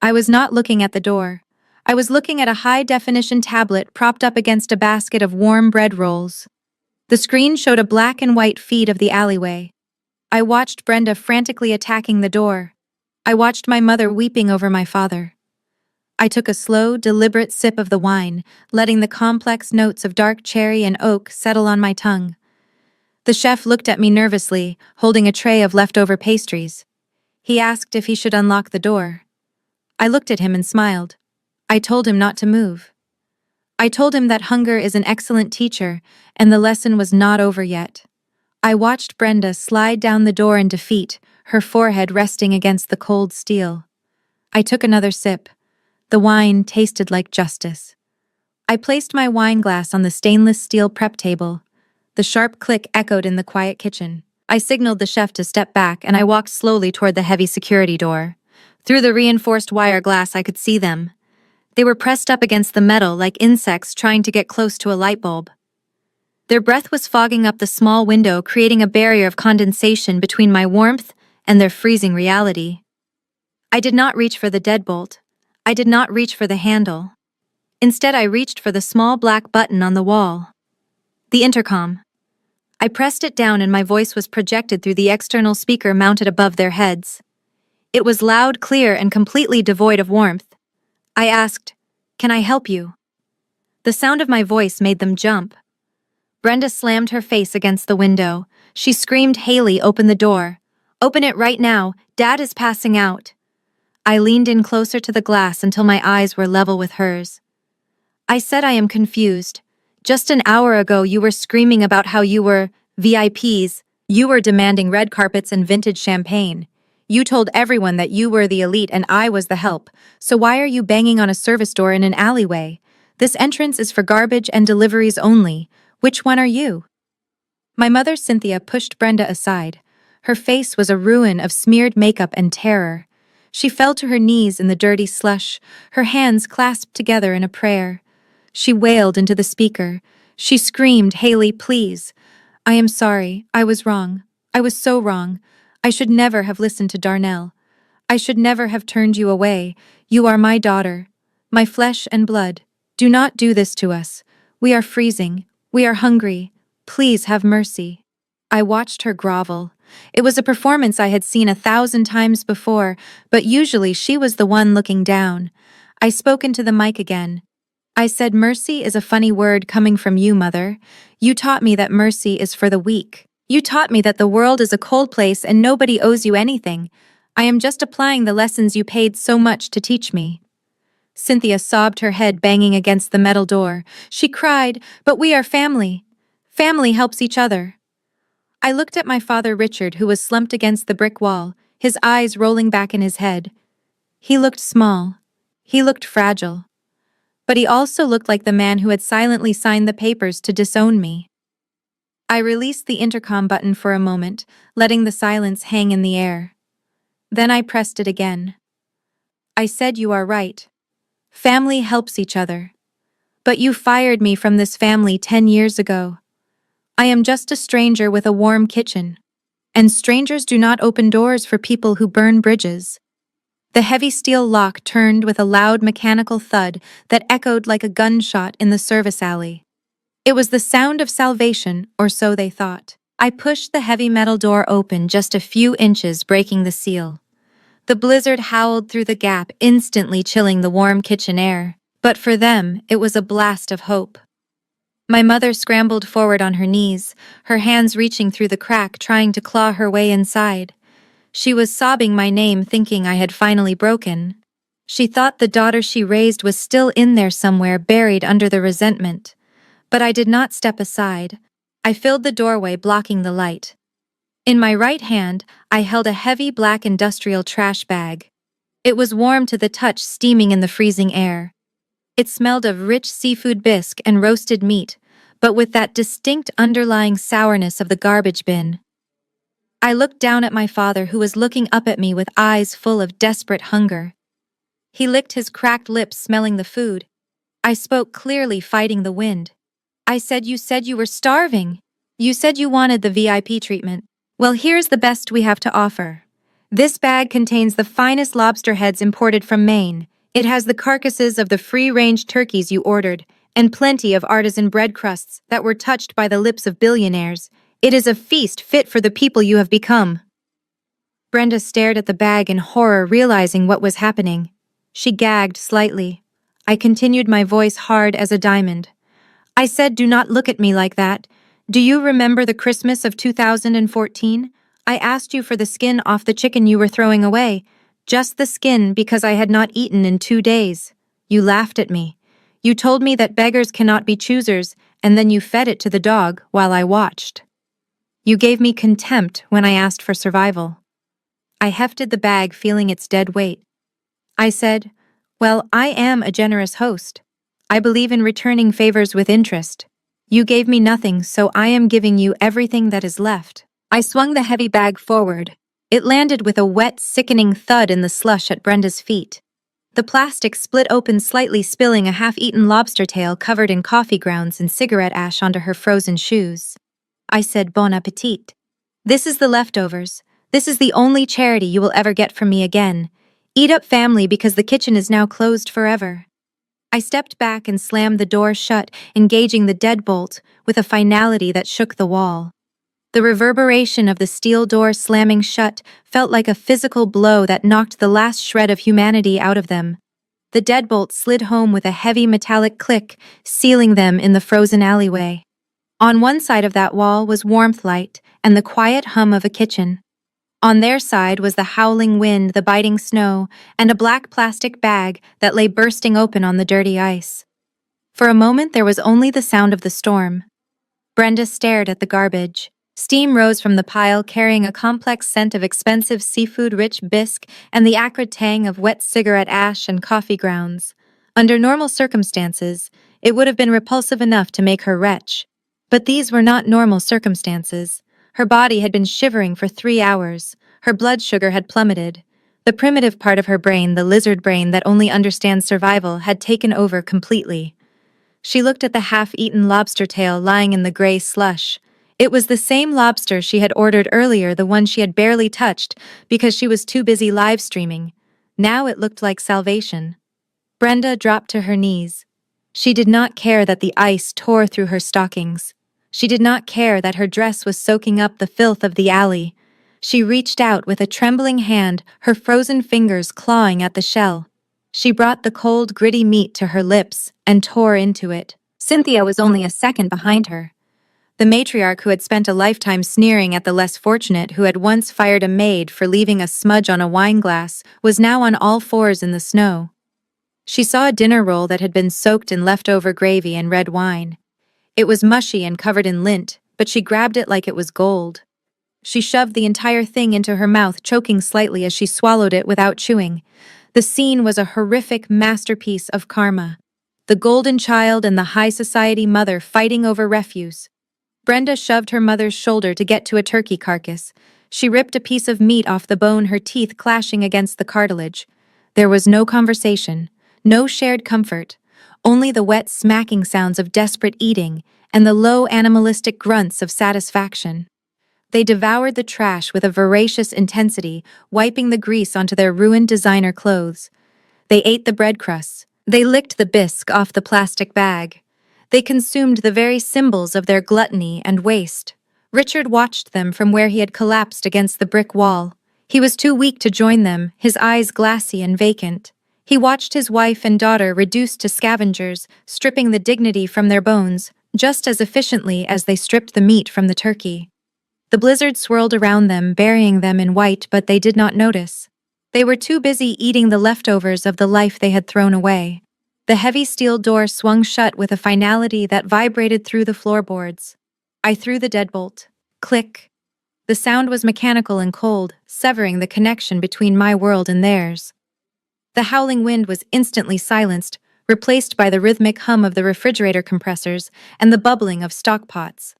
I was not looking at the door. I was looking at a high-definition tablet propped up against a basket of warm bread rolls. The screen showed a black and white feed of the alleyway. I watched Brenda frantically attacking the door. I watched my mother weeping over my father. I took a slow, deliberate sip of the wine, letting the complex notes of dark cherry and oak settle on my tongue. The chef looked at me nervously, holding a tray of leftover pastries. He asked if he should unlock the door. I looked at him and smiled. I told him not to move. I told him that hunger is an excellent teacher, and the lesson was not over yet. I watched Brenda slide down the door in defeat, her forehead resting against the cold steel. I took another sip. The wine tasted like justice. I placed my wine glass on the stainless steel prep table. The sharp click echoed in the quiet kitchen. I signaled the chef to step back, and I walked slowly toward the heavy security door. Through the reinforced wire glass, I could see them. They were pressed up against the metal like insects trying to get close to a light bulb. Their breath was fogging up the small window, creating a barrier of condensation between my warmth and their freezing reality. I did not reach for the deadbolt. I did not reach for the handle. Instead, I reached for the small black button on the wall. The intercom. I pressed it down and my voice was projected through the external speaker mounted above their heads. It was loud, clear, and completely devoid of warmth. I asked, "Can I help you?" The sound of my voice made them jump. Brenda slammed her face against the window. She screamed, "Haley, open the door. Open it right now. Dad is passing out." I leaned in closer to the glass until my eyes were level with hers. I said, "I am confused. Just an hour ago you were screaming about how you were VIPs. You were demanding red carpets and vintage champagne. You told everyone that you were the elite and I was the help. So why are you banging on a service door in an alleyway? This entrance is for garbage and deliveries only. Which one are you?" My mother, Cynthia, pushed Brenda aside. Her face was a ruin of smeared makeup and terror. She fell to her knees in the dirty slush, her hands clasped together in a prayer. She wailed into the speaker. She screamed, "Haley, please. I am sorry. I was wrong. I was so wrong. I should never have listened to Darnell. I should never have turned you away. You are my daughter, my flesh and blood. Do not do this to us. We are freezing. We are hungry. Please have mercy." I watched her grovel. It was a performance I had seen 1,000 times before, but usually she was the one looking down. I spoke into the mic again. I said, "Mercy is a funny word coming from you, Mother. You taught me that mercy is for the weak. You taught me that the world is a cold place and nobody owes you anything. I am just applying the lessons you paid so much to teach me." Cynthia sobbed, her head banging against the metal door. She cried, "But we are family. Family helps each other." I looked at my father, Richard, who was slumped against the brick wall, his eyes rolling back in his head. He looked small. He looked fragile. But he also looked like the man who had silently signed the papers to disown me. I released the intercom button for a moment, letting the silence hang in the air. Then I pressed it again. I said, "You are right. Family helps each other. But you fired me from this family 10 years ago. I am just a stranger with a warm kitchen. And strangers do not open doors for people who burn bridges." The heavy steel lock turned with a loud mechanical thud that echoed like a gunshot in the service alley. It was the sound of salvation, or so they thought. I pushed the heavy metal door open just a few inches, breaking the seal. The blizzard howled through the gap, instantly chilling the warm kitchen air. But for them, it was a blast of hope. My mother scrambled forward on her knees, her hands reaching through the crack, trying to claw her way inside. She was sobbing my name, thinking I had finally broken. She thought the daughter she raised was still in there somewhere, buried under the resentment. But I did not step aside. I filled the doorway, blocking the light. In my right hand, I held a heavy black industrial trash bag. It was warm to the touch, steaming in the freezing air. It smelled of rich seafood bisque and roasted meat, but with that distinct underlying sourness of the garbage bin. I looked down at my father, who was looking up at me with eyes full of desperate hunger. He licked his cracked lips, smelling the food. I spoke clearly, fighting the wind. I said you were starving. You said you wanted the VIP treatment. Well, here's the best we have to offer. This bag contains the finest lobster heads imported from Maine. It has the carcasses of the free-range turkeys you ordered, and plenty of artisan bread crusts that were touched by the lips of billionaires. It is a feast fit for the people you have become. Brenda stared at the bag in horror, realizing what was happening. She gagged slightly. I continued, my voice hard as a diamond. I said, do not look at me like that. Do you remember the Christmas of 2014? I asked you for the skin off the chicken you were throwing away. Just the skin, because I had not eaten in 2 days. You laughed at me. You told me that beggars cannot be choosers, and then you fed it to the dog while I watched. You gave me contempt when I asked for survival. I hefted the bag, feeling its dead weight. I said, well, I am a generous host. I believe in returning favors with interest. You gave me nothing, so I am giving you everything that is left. I swung the heavy bag forward. It landed with a wet, sickening thud in the slush at Brenda's feet. The plastic split open slightly, spilling a half-eaten lobster tail covered in coffee grounds and cigarette ash onto her frozen shoes. I said, bon appetit. This is the leftovers. This is the only charity you will ever get from me again. Eat up, family, because the kitchen is now closed forever. I stepped back and slammed the door shut, engaging the deadbolt with a finality that shook the wall. The reverberation of the steel door slamming shut felt like a physical blow that knocked the last shred of humanity out of them. The deadbolt slid home with a heavy metallic click, sealing them in the frozen alleyway. On one side of that wall was warmth light and the quiet hum of a kitchen. On their side was the howling wind, the biting snow, and a black plastic bag that lay bursting open on the dirty ice. For a moment there was only the sound of the storm. Brenda stared at the garbage. Steam rose from the pile, carrying a complex scent of expensive seafood-rich bisque and the acrid tang of wet cigarette ash and coffee grounds. Under normal circumstances, it would have been repulsive enough to make her retch. But these were not normal circumstances. Her body had been shivering for 3 hours. Her blood sugar had plummeted. The primitive part of her brain, the lizard brain that only understands survival, had taken over completely. She looked at the half-eaten lobster tail lying in the gray slush. It was the same lobster she had ordered earlier, the one she had barely touched because she was too busy live-streaming. Now it looked like salvation. Brenda dropped to her knees. She did not care that the ice tore through her stockings. She did not care that her dress was soaking up the filth of the alley. She reached out with a trembling hand, her frozen fingers clawing at the shell. She brought the cold, gritty meat to her lips and tore into it. Cynthia was only a second behind her. The matriarch who had spent a lifetime sneering at the less fortunate, who had once fired a maid for leaving a smudge on a wine glass, was now on all fours in the snow. She saw a dinner roll that had been soaked in leftover gravy and red wine. It was mushy and covered in lint, but she grabbed it like it was gold. She shoved the entire thing into her mouth, choking slightly as she swallowed it without chewing. The scene was a horrific masterpiece of karma. The golden child and the high society mother fighting over refuse. Brenda shoved her mother's shoulder to get to a turkey carcass. She ripped a piece of meat off the bone, her teeth clashing against the cartilage. There was no conversation, no shared comfort. Only the wet smacking sounds of desperate eating and the low animalistic grunts of satisfaction. They devoured the trash with a voracious intensity, wiping the grease onto their ruined designer clothes. They ate the bread crusts. They licked the bisque off the plastic bag. They consumed the very symbols of their gluttony and waste. Richard watched them from where he had collapsed against the brick wall. He was too weak to join them, his eyes glassy and vacant. He watched his wife and daughter reduced to scavengers, stripping the dignity from their bones, just as efficiently as they stripped the meat from the turkey. The blizzard swirled around them, burying them in white, but they did not notice. They were too busy eating the leftovers of the life they had thrown away. The heavy steel door swung shut with a finality that vibrated through the floorboards. I threw the deadbolt. Click. The sound was mechanical and cold, severing the connection between my world and theirs. The howling wind was instantly silenced, replaced by the rhythmic hum of the refrigerator compressors and the bubbling of stock pots.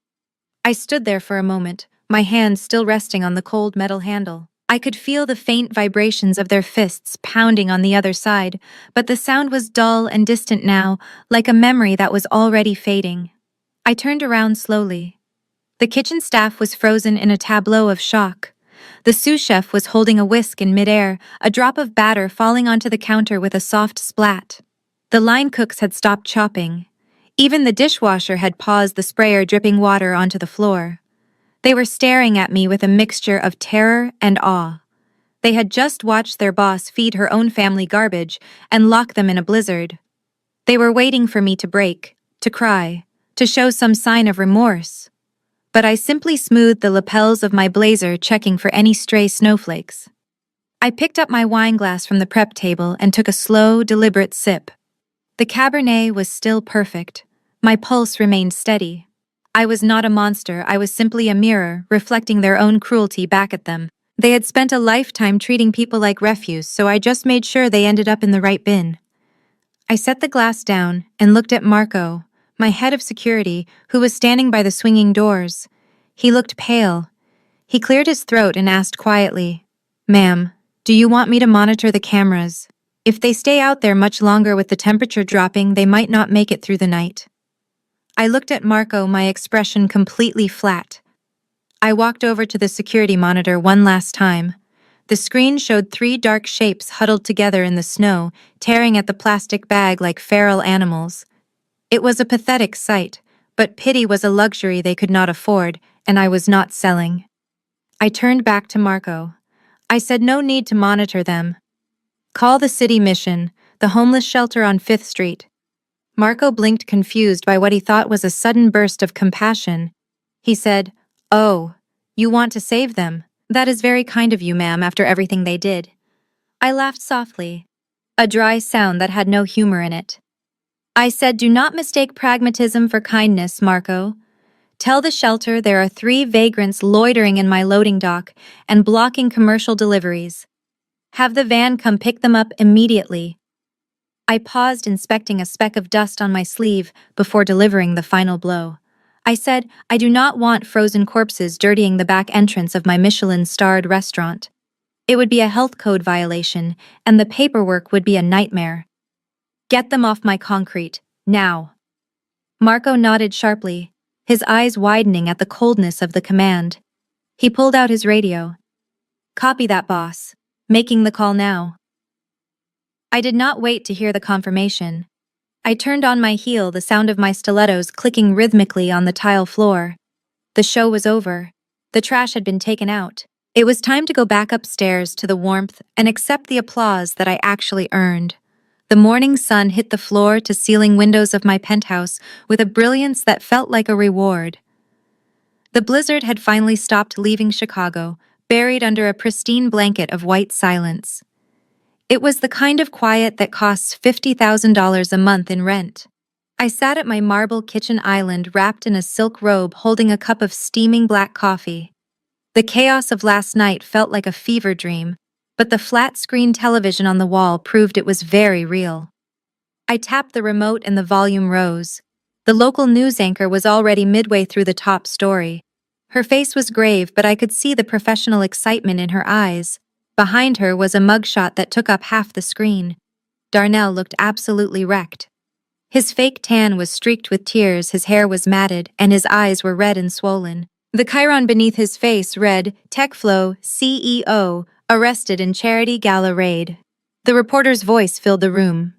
I stood there for a moment, my hand still resting on the cold metal handle. I could feel the faint vibrations of their fists pounding on the other side, but the sound was dull and distant now, like a memory that was already fading. I turned around slowly. The kitchen staff was frozen in a tableau of shock. The sous chef was holding a whisk in midair, a drop of batter falling onto the counter with a soft splat. The line cooks had stopped chopping. Even the dishwasher had paused, the sprayer dripping water onto the floor. They were staring at me with a mixture of terror and awe. They had just watched their boss feed her own family garbage and lock them in a blizzard. They were waiting for me to break, to cry, to show some sign of remorse. But I simply smoothed the lapels of my blazer, checking for any stray snowflakes. I picked up my wine glass from the prep table and took a slow, deliberate sip. The Cabernet was still perfect. My pulse remained steady. I was not a monster, I was simply a mirror, reflecting their own cruelty back at them. They had spent a lifetime treating people like refuse, so I just made sure they ended up in the right bin. I set the glass down and looked at Marco, my head of security, who was standing by the swinging doors. He looked pale. He cleared his throat and asked quietly, "Ma'am, do you want me to monitor the cameras? If they stay out there much longer with the temperature dropping, they might not make it through the night." I looked at Marco, my expression completely flat. I walked over to the security monitor one last time. The screen showed 3 dark shapes huddled together in the snow, tearing at the plastic bag like feral animals. It was a pathetic sight, but pity was a luxury they could not afford, and I was not selling. I turned back to Marco. I said no need to monitor them. Call the city mission, the homeless shelter on 5th Street. Marco blinked, confused by what he thought was a sudden burst of compassion. He said, "Oh, you want to save them? That is very kind of you, ma'am, after everything they did." I laughed softly, a dry sound that had no humor in it. I said, "Do not mistake pragmatism for kindness, Marco. Tell the shelter there are 3 vagrants loitering in my loading dock and blocking commercial deliveries. Have the van come pick them up immediately." I paused, inspecting a speck of dust on my sleeve before delivering the final blow. I said, "I do not want frozen corpses dirtying the back entrance of my Michelin-starred restaurant. It would be a health code violation, and the paperwork would be a nightmare. Get them off my concrete, now." Marco nodded sharply, his eyes widening at the coldness of the command. He pulled out his radio. "Copy that, boss. Making the call now." I did not wait to hear the confirmation. I turned on my heel, the sound of my stilettos clicking rhythmically on the tile floor. The show was over. The trash had been taken out. It was time to go back upstairs to the warmth and accept the applause that I actually earned. The morning sun hit the floor-to-ceiling windows of my penthouse with a brilliance that felt like a reward. The blizzard had finally stopped leaving Chicago, buried under a pristine blanket of white silence. It was the kind of quiet that costs $50,000 a month in rent. I sat at my marble kitchen island wrapped in a silk robe, holding a cup of steaming black coffee. The chaos of last night felt like a fever dream, but the flat-screen television on the wall proved it was very real. I tapped the remote and the volume rose. The local news anchor was already midway through the top story. Her face was grave, but I could see the professional excitement in her eyes. Behind her was a mugshot that took up half the screen. Darnell looked absolutely wrecked. His fake tan was streaked with tears, his hair was matted, and his eyes were red and swollen. The chyron beneath his face read, "TechFlow, CEO, arrested in charity gala raid." The reporter's voice filled the room.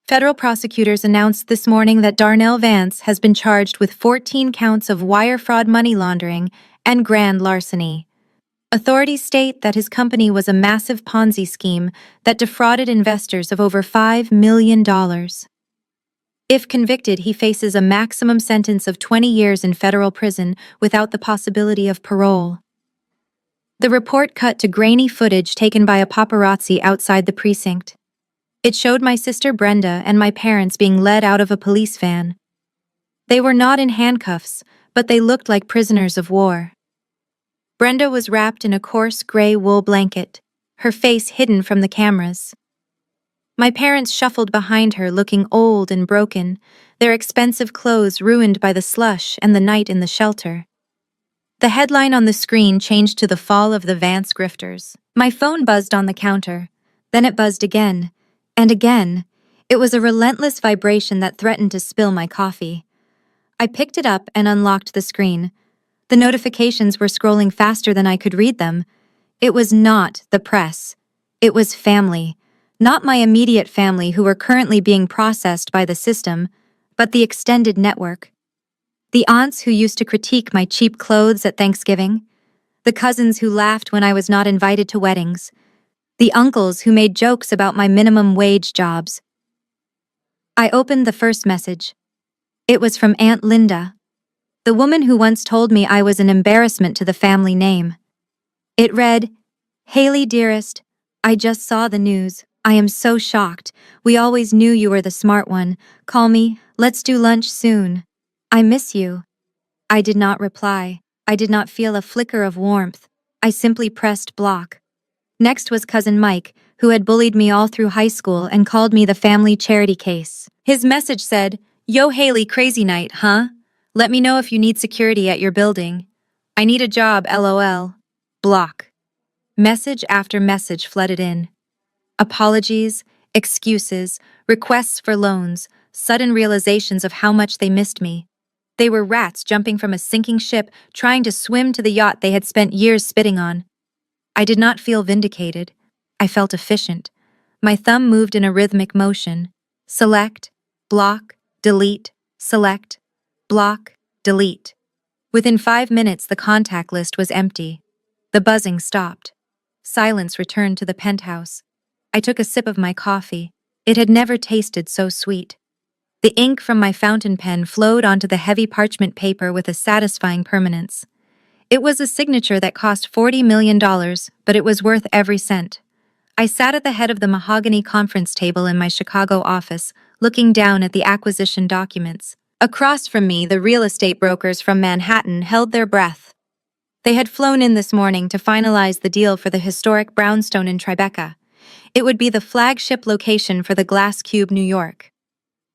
Federal prosecutors announced this morning that Darnell Vance has been charged with 14 counts of wire fraud, money laundering, and grand larceny. Authorities state that his company was a massive Ponzi scheme that defrauded investors of over $5 million. If convicted, he faces a maximum sentence of 20 years in federal prison without the possibility of parole. The report cut to grainy footage taken by a paparazzi outside the precinct. It showed my sister Brenda and my parents being led out of a police van. They were not in handcuffs, but they looked like prisoners of war. Brenda was wrapped in a coarse gray wool blanket, her face hidden from the cameras. My parents shuffled behind her, looking old and broken, their expensive clothes ruined by the slush and the night in the shelter. The headline on the screen changed to "The Fall of the Vance Grifters." My phone buzzed on the counter. Then it buzzed again. And again. It was a relentless vibration that threatened to spill my coffee. I picked it up and unlocked the screen. The notifications were scrolling faster than I could read them. It was not the press. It was family. Not my immediate family who were currently being processed by the system, but the extended network. The aunts who used to critique my cheap clothes at Thanksgiving. The cousins who laughed when I was not invited to weddings. The uncles who made jokes about my minimum wage jobs. I opened the first message. It was from Aunt Linda, the woman who once told me I was an embarrassment to the family name. It read, "Haley dearest, I just saw the news. I am so shocked. We always knew you were the smart one. Call me, let's do lunch soon. I miss you." I did not reply. I did not feel a flicker of warmth. I simply pressed block. Next was Cousin Mike, who had bullied me all through high school and called me the family charity case. His message said, "Yo Haley, crazy night, huh? Let me know if you need security at your building. I need a job, LOL. Block." Message after message flooded in. Apologies, excuses, requests for loans, sudden realizations of how much they missed me. They were rats jumping from a sinking ship, trying to swim to the yacht they had spent years spitting on. I did not feel vindicated. I felt efficient. My thumb moved in a rhythmic motion. Select, block, delete, select, block, delete. Within 5 minutes, the contact list was empty. The buzzing stopped. Silence returned to the penthouse. I took a sip of my coffee. It had never tasted so sweet. The ink from my fountain pen flowed onto the heavy parchment paper with a satisfying permanence. It was a signature that cost $40 million, but it was worth every cent. I sat at the head of the mahogany conference table in my Chicago office, looking down at the acquisition documents. Across from me, the real estate brokers from Manhattan held their breath. They had flown in this morning to finalize the deal for the historic brownstone in Tribeca. It would be the flagship location for the Glass Cube, New York.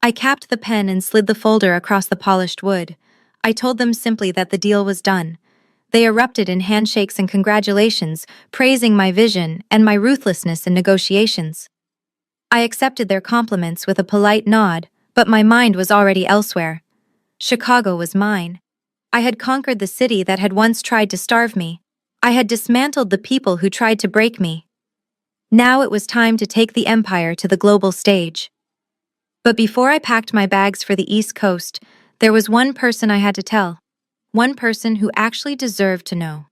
I capped the pen and slid the folder across the polished wood. I told them simply that the deal was done. They erupted in handshakes and congratulations, praising my vision and my ruthlessness in negotiations. I accepted their compliments with a polite nod, but my mind was already elsewhere. Chicago was mine. I had conquered the city that had once tried to starve me. I had dismantled the people who tried to break me. Now it was time to take the empire to the global stage. But before I packed my bags for the East Coast, there was one person I had to tell. One person who actually deserved to know.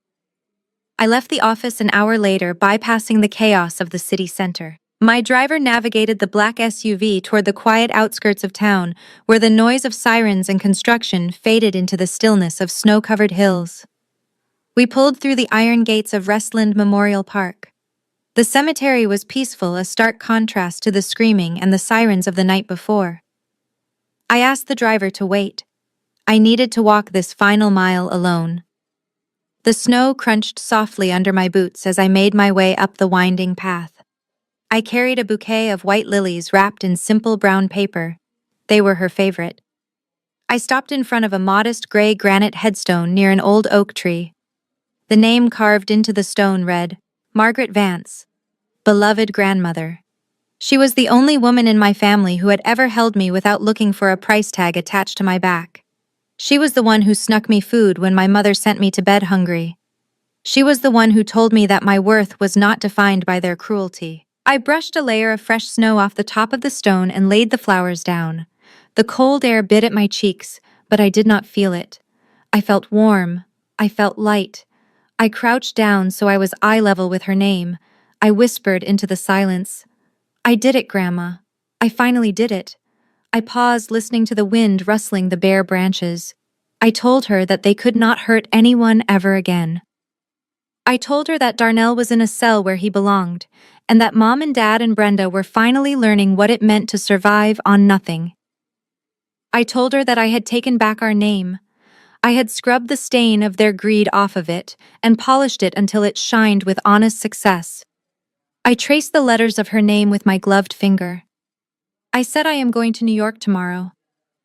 I left the office an hour later, bypassing the chaos of the city center. My driver navigated the black SUV toward the quiet outskirts of town, where the noise of sirens and construction faded into the stillness of snow-covered hills. We pulled through the iron gates of Restland Memorial Park. The cemetery was peaceful, a stark contrast to the screaming and the sirens of the night before. I asked the driver to wait. I needed to walk this final mile alone. The snow crunched softly under my boots as I made my way up the winding path. I carried a bouquet of white lilies wrapped in simple brown paper. They were her favorite. I stopped in front of a modest gray granite headstone near an old oak tree. The name carved into the stone read, Margaret Vance, beloved grandmother. She was the only woman in my family who had ever held me without looking for a price tag attached to my back. She was the one who snuck me food when my mother sent me to bed hungry. She was the one who told me that my worth was not defined by their cruelty. I brushed a layer of fresh snow off the top of the stone and laid the flowers down. The cold air bit at my cheeks, but I did not feel it. I felt warm. I felt light. I crouched down so I was eye level with her name. I whispered into the silence, "I did it, Grandma. I finally did it." I paused, listening to the wind rustling the bare branches. I told her that they could not hurt anyone ever again. I told her that Darnell was in a cell where he belonged, and that Mom and Dad and Brenda were finally learning what it meant to survive on nothing. I told her that I had taken back our name. I had scrubbed the stain of their greed off of it and polished it until it shined with honest success. I traced the letters of her name with my gloved finger. I said I am going to New York tomorrow.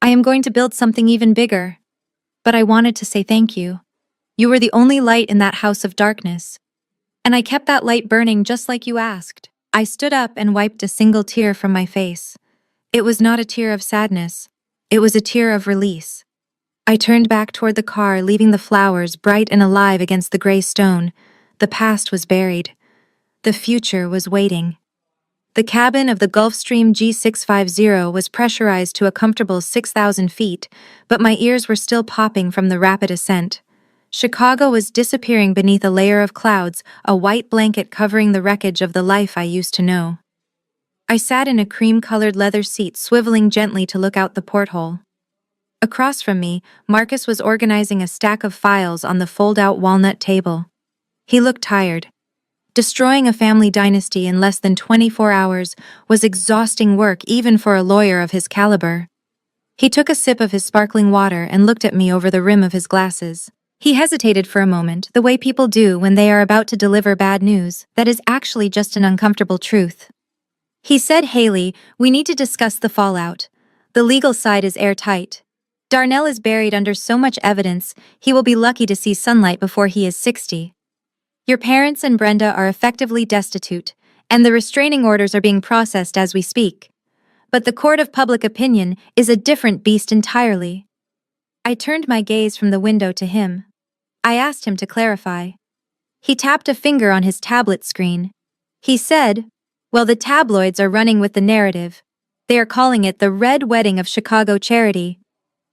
I am going to build something even bigger. But I wanted to say thank you. You were the only light in that house of darkness. And I kept that light burning just like you asked. I stood up and wiped a single tear from my face. It was not a tear of sadness. It was a tear of release. I turned back toward the car, leaving the flowers bright and alive against the gray stone. The past was buried. The future was waiting. The cabin of the Gulfstream G650 was pressurized to a comfortable 6,000 feet, but my ears were still popping from the rapid ascent. Chicago was disappearing beneath a layer of clouds, a white blanket covering the wreckage of the life I used to know. I sat in a cream-colored leather seat, swiveling gently to look out the porthole. Across from me, Marcus was organizing a stack of files on the fold-out walnut table. He looked tired. Destroying a family dynasty in less than 24 hours was exhausting work even for a lawyer of his caliber. He took a sip of his sparkling water and looked at me over the rim of his glasses. He hesitated for a moment, the way people do when they are about to deliver bad news that is actually just an uncomfortable truth. He said, "Haley, we need to discuss the fallout. The legal side is airtight. Darnell is buried under so much evidence, he will be lucky to see sunlight before he is 60. Your parents and Brenda are effectively destitute, and the restraining orders are being processed as we speak. But the court of public opinion is a different beast entirely." I turned my gaze from the window to him. I asked him to clarify. He tapped a finger on his tablet screen. He said, "Well, the tabloids are running with the narrative. They are calling it the Red Wedding of Chicago Charity.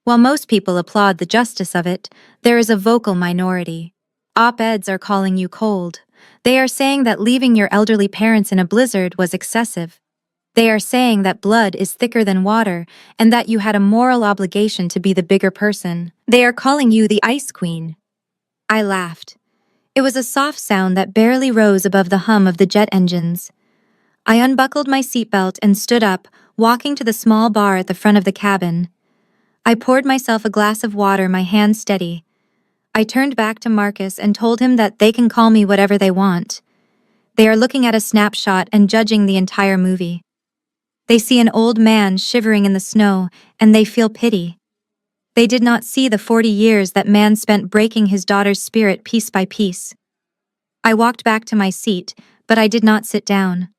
While most people applaud the justice of it, there is a vocal minority. Op-eds are calling you cold. They are saying that leaving your elderly parents in a blizzard was excessive. They are saying that blood is thicker than water and that you had a moral obligation to be the bigger person. They are calling you the Ice Queen." I laughed. It was a soft sound that barely rose above the hum of the jet engines. I unbuckled my seatbelt and stood up, walking to the small bar at the front of the cabin. I poured myself a glass of water, my hand steady. I turned back to Marcus and told him that they can call me whatever they want. They are looking at a snapshot and judging the entire movie. They see an old man shivering in the snow, and they feel pity. They did not see the 40 years that man spent breaking his daughter's spirit piece by piece. I walked back to my seat, but I did not sit down.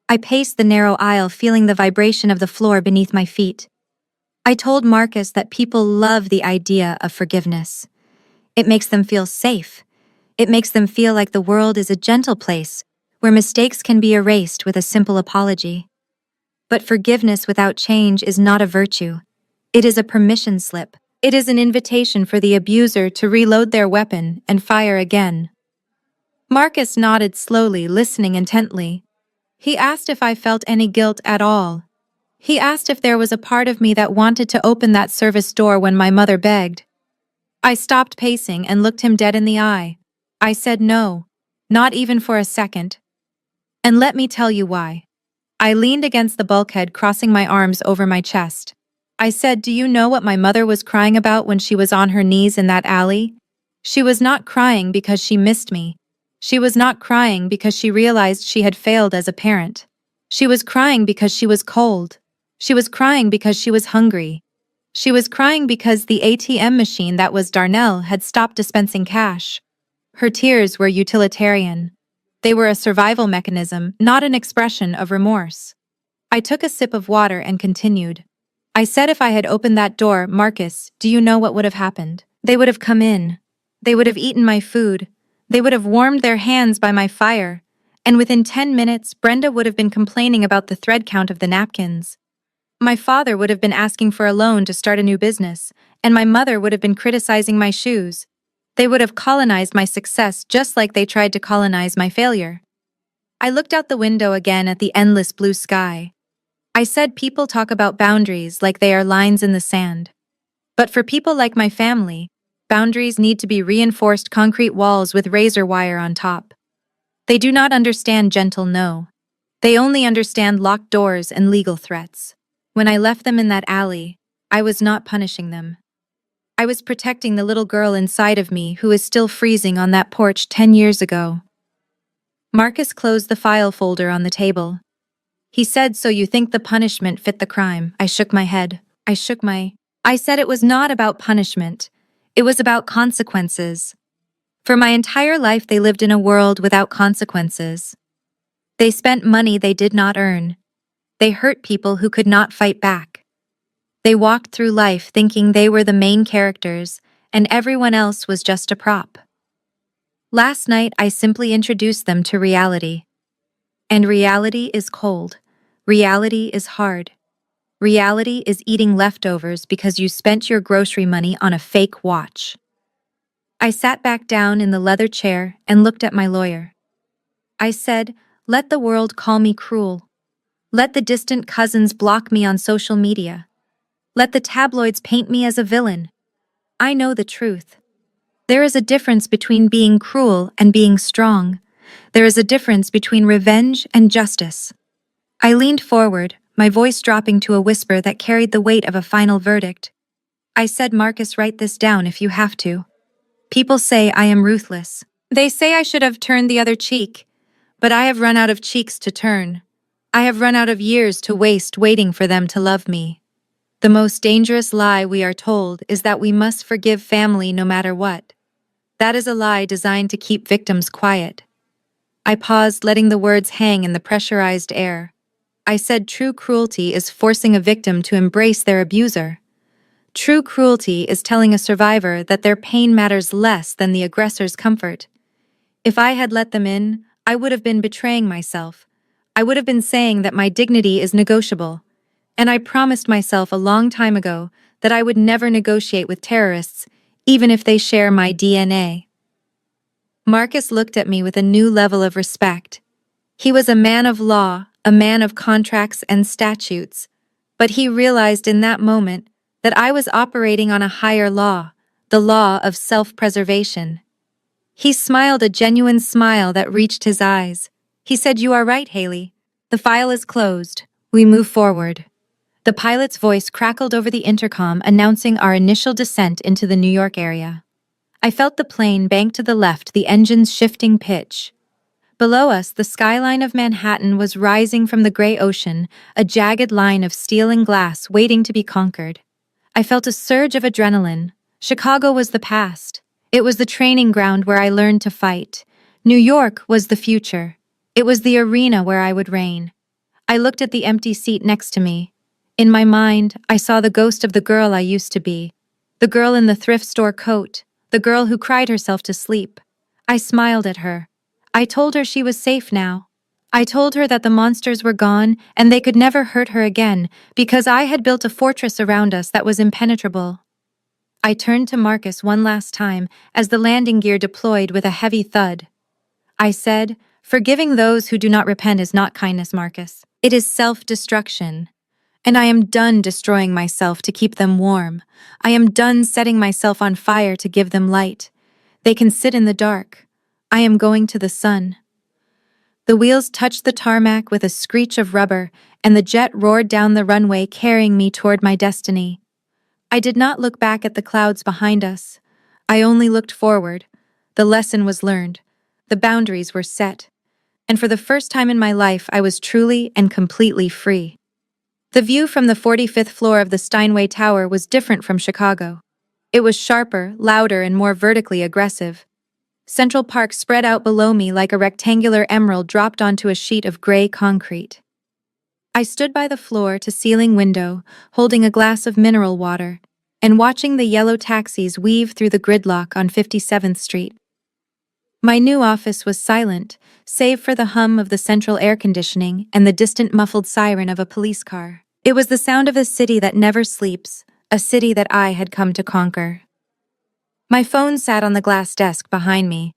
I paced the narrow aisle, feeling the vibration of the floor beneath my feet. I told Marcus that people love the idea of forgiveness. It makes them feel safe. It makes them feel like the world is a gentle place, where mistakes can be erased with a simple apology. But forgiveness without change is not a virtue. It is a permission slip. It is an invitation for the abuser to reload their weapon and fire again. Marcus nodded slowly, listening intently. He asked if I felt any guilt at all. He asked if there was a part of me that wanted to open that service door when my mother begged. I stopped pacing and looked him dead in the eye. I said no, not even for a second. And let me tell you why. I leaned against the bulkhead, crossing my arms over my chest. I said, "Do you know what my mother was crying about when she was on her knees in that alley? She was not crying because she missed me. She was not crying because she realized she had failed as a parent. She was crying because she was cold. She was crying because she was hungry. She was crying because the ATM machine that was Darnell had stopped dispensing cash." Her tears were utilitarian. They were a survival mechanism, not an expression of remorse. I took a sip of water and continued. I said, "If I had opened that door, Marcus, do you know what would have happened? They would have come in. They would have eaten my food. They would have warmed their hands by my fire. And within 10 minutes, Brenda would have been complaining about the thread count of the napkins. My father would have been asking for a loan to start a new business, and my mother would have been criticizing my shoes. They would have colonized my success just like they tried to colonize my failure." I looked out the window again at the endless blue sky. I said, "People talk about boundaries like they are lines in the sand. But for people like my family, boundaries need to be reinforced concrete walls with razor wire on top. They do not understand gentle no. They only understand locked doors and legal threats. When I left them in that alley, I was not punishing them. I was protecting the little girl inside of me who is still freezing on that porch 10 years ago." Marcus closed the file folder on the table. He said, "So you think the punishment fit the crime?" I shook my head. I said it was not about punishment. It was about consequences. For my entire life, they lived in a world without consequences. They spent money they did not earn. They hurt people who could not fight back. They walked through life thinking they were the main characters, and everyone else was just a prop. Last night, I simply introduced them to reality. And reality is cold. Reality is hard. Reality is eating leftovers because you spent your grocery money on a fake watch. I sat back down in the leather chair and looked at my lawyer. I said, "Let the world call me cruel. Let the distant cousins block me on social media. Let the tabloids paint me as a villain. I know the truth. There is a difference between being cruel and being strong. There is a difference between revenge and justice." I leaned forward, my voice dropping to a whisper that carried the weight of a final verdict. I said, "Marcus, write this down if you have to. People say I am ruthless. They say I should have turned the other cheek, but I have run out of cheeks to turn. I have run out of years to waste waiting for them to love me. The most dangerous lie we are told is that we must forgive family no matter what. That is a lie designed to keep victims quiet." I paused, letting the words hang in the pressurized air. I said, "True cruelty is forcing a victim to embrace their abuser. True cruelty is telling a survivor that their pain matters less than the aggressor's comfort. If I had let them in, I would have been betraying myself. I would have been saying that my dignity is negotiable. And I promised myself a long time ago that I would never negotiate with terrorists, even if they share my DNA." Marcus looked at me with a new level of respect. He was a man of law, a man of contracts and statutes, but he realized in that moment that I was operating on a higher law, the law of self-preservation. He smiled a genuine smile that reached his eyes. He said, "You are right, Haley. The file is closed. We move forward." The pilot's voice crackled over the intercom, announcing our initial descent into the New York area. I felt the plane bank to the left, the engine's shifting pitch. Below us, the skyline of Manhattan was rising from the gray ocean, a jagged line of steel and glass waiting to be conquered. I felt a surge of adrenaline. Chicago was the past. It was the training ground where I learned to fight. New York was the future. It was the arena where I would reign. I looked at the empty seat next to me. In my mind, I saw the ghost of the girl I used to be. The girl in the thrift store coat. The girl who cried herself to sleep. I smiled at her. I told her she was safe now. I told her that the monsters were gone and they could never hurt her again because I had built a fortress around us that was impenetrable. I turned to Marcus one last time as the landing gear deployed with a heavy thud. I said, "Forgiving those who do not repent is not kindness, Marcus. It is self-destruction. And I am done destroying myself to keep them warm. I am done setting myself on fire to give them light. They can sit in the dark. I am going to the sun." The wheels touched the tarmac with a screech of rubber, and the jet roared down the runway, carrying me toward my destiny. I did not look back at the clouds behind us. I only looked forward. The lesson was learned. The boundaries were set. And for the first time in my life, I was truly and completely free. The view from the 45th floor of the Steinway Tower was different from Chicago. It was sharper, louder, and more vertically aggressive. Central Park spread out below me like a rectangular emerald dropped onto a sheet of gray concrete. I stood by the floor-to-ceiling window, holding a glass of mineral water, and watching the yellow taxis weave through the gridlock on 57th Street. My new office was silent, save for the hum of the central air conditioning and the distant muffled siren of a police car. It was the sound of a city that never sleeps, a city that I had come to conquer. My phone sat on the glass desk behind me.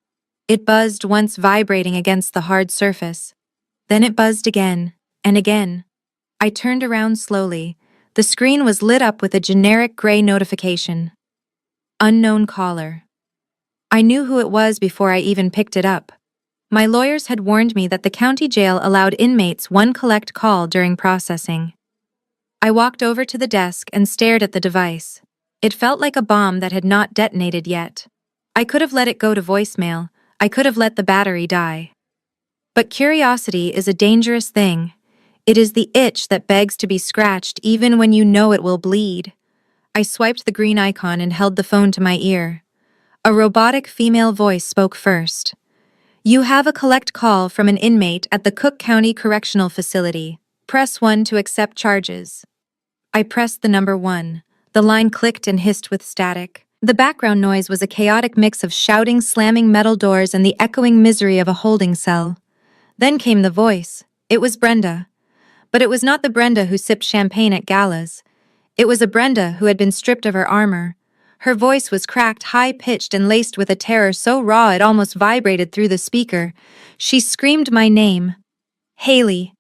It buzzed once, vibrating against the hard surface. Then it buzzed again, and again. I turned around slowly. The screen was lit up with a generic gray notification. Unknown caller. I knew who it was before I even picked it up. My lawyers had warned me that the county jail allowed inmates one collect call during processing. I walked over to the desk and stared at the device. It felt like a bomb that had not detonated yet. I could have let it go to voicemail. I could have let the battery die. But curiosity is a dangerous thing. It is the itch that begs to be scratched even when you know it will bleed. I swiped the green icon and held the phone to my ear. A robotic female voice spoke first. You have a collect call from an inmate at the Cook County Correctional Facility. Press 1 to accept charges. I pressed the number 1. The line clicked and hissed with static. The background noise was a chaotic mix of shouting, slamming metal doors, and the echoing misery of a holding cell. Then came the voice. It was Brenda. But it was not the Brenda who sipped champagne at galas. It was a Brenda who had been stripped of her armor. Her voice was cracked, high-pitched, and laced with a terror so raw it almost vibrated through the speaker. She screamed my name. Haley.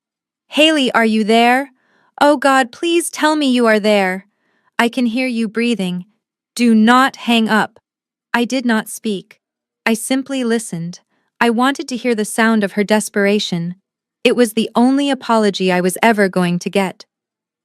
Haley, are you there? Oh God, please tell me you are there. I can hear you breathing. Do not hang up. I did not speak. I simply listened. I wanted to hear the sound of her desperation. It was the only apology I was ever going to get.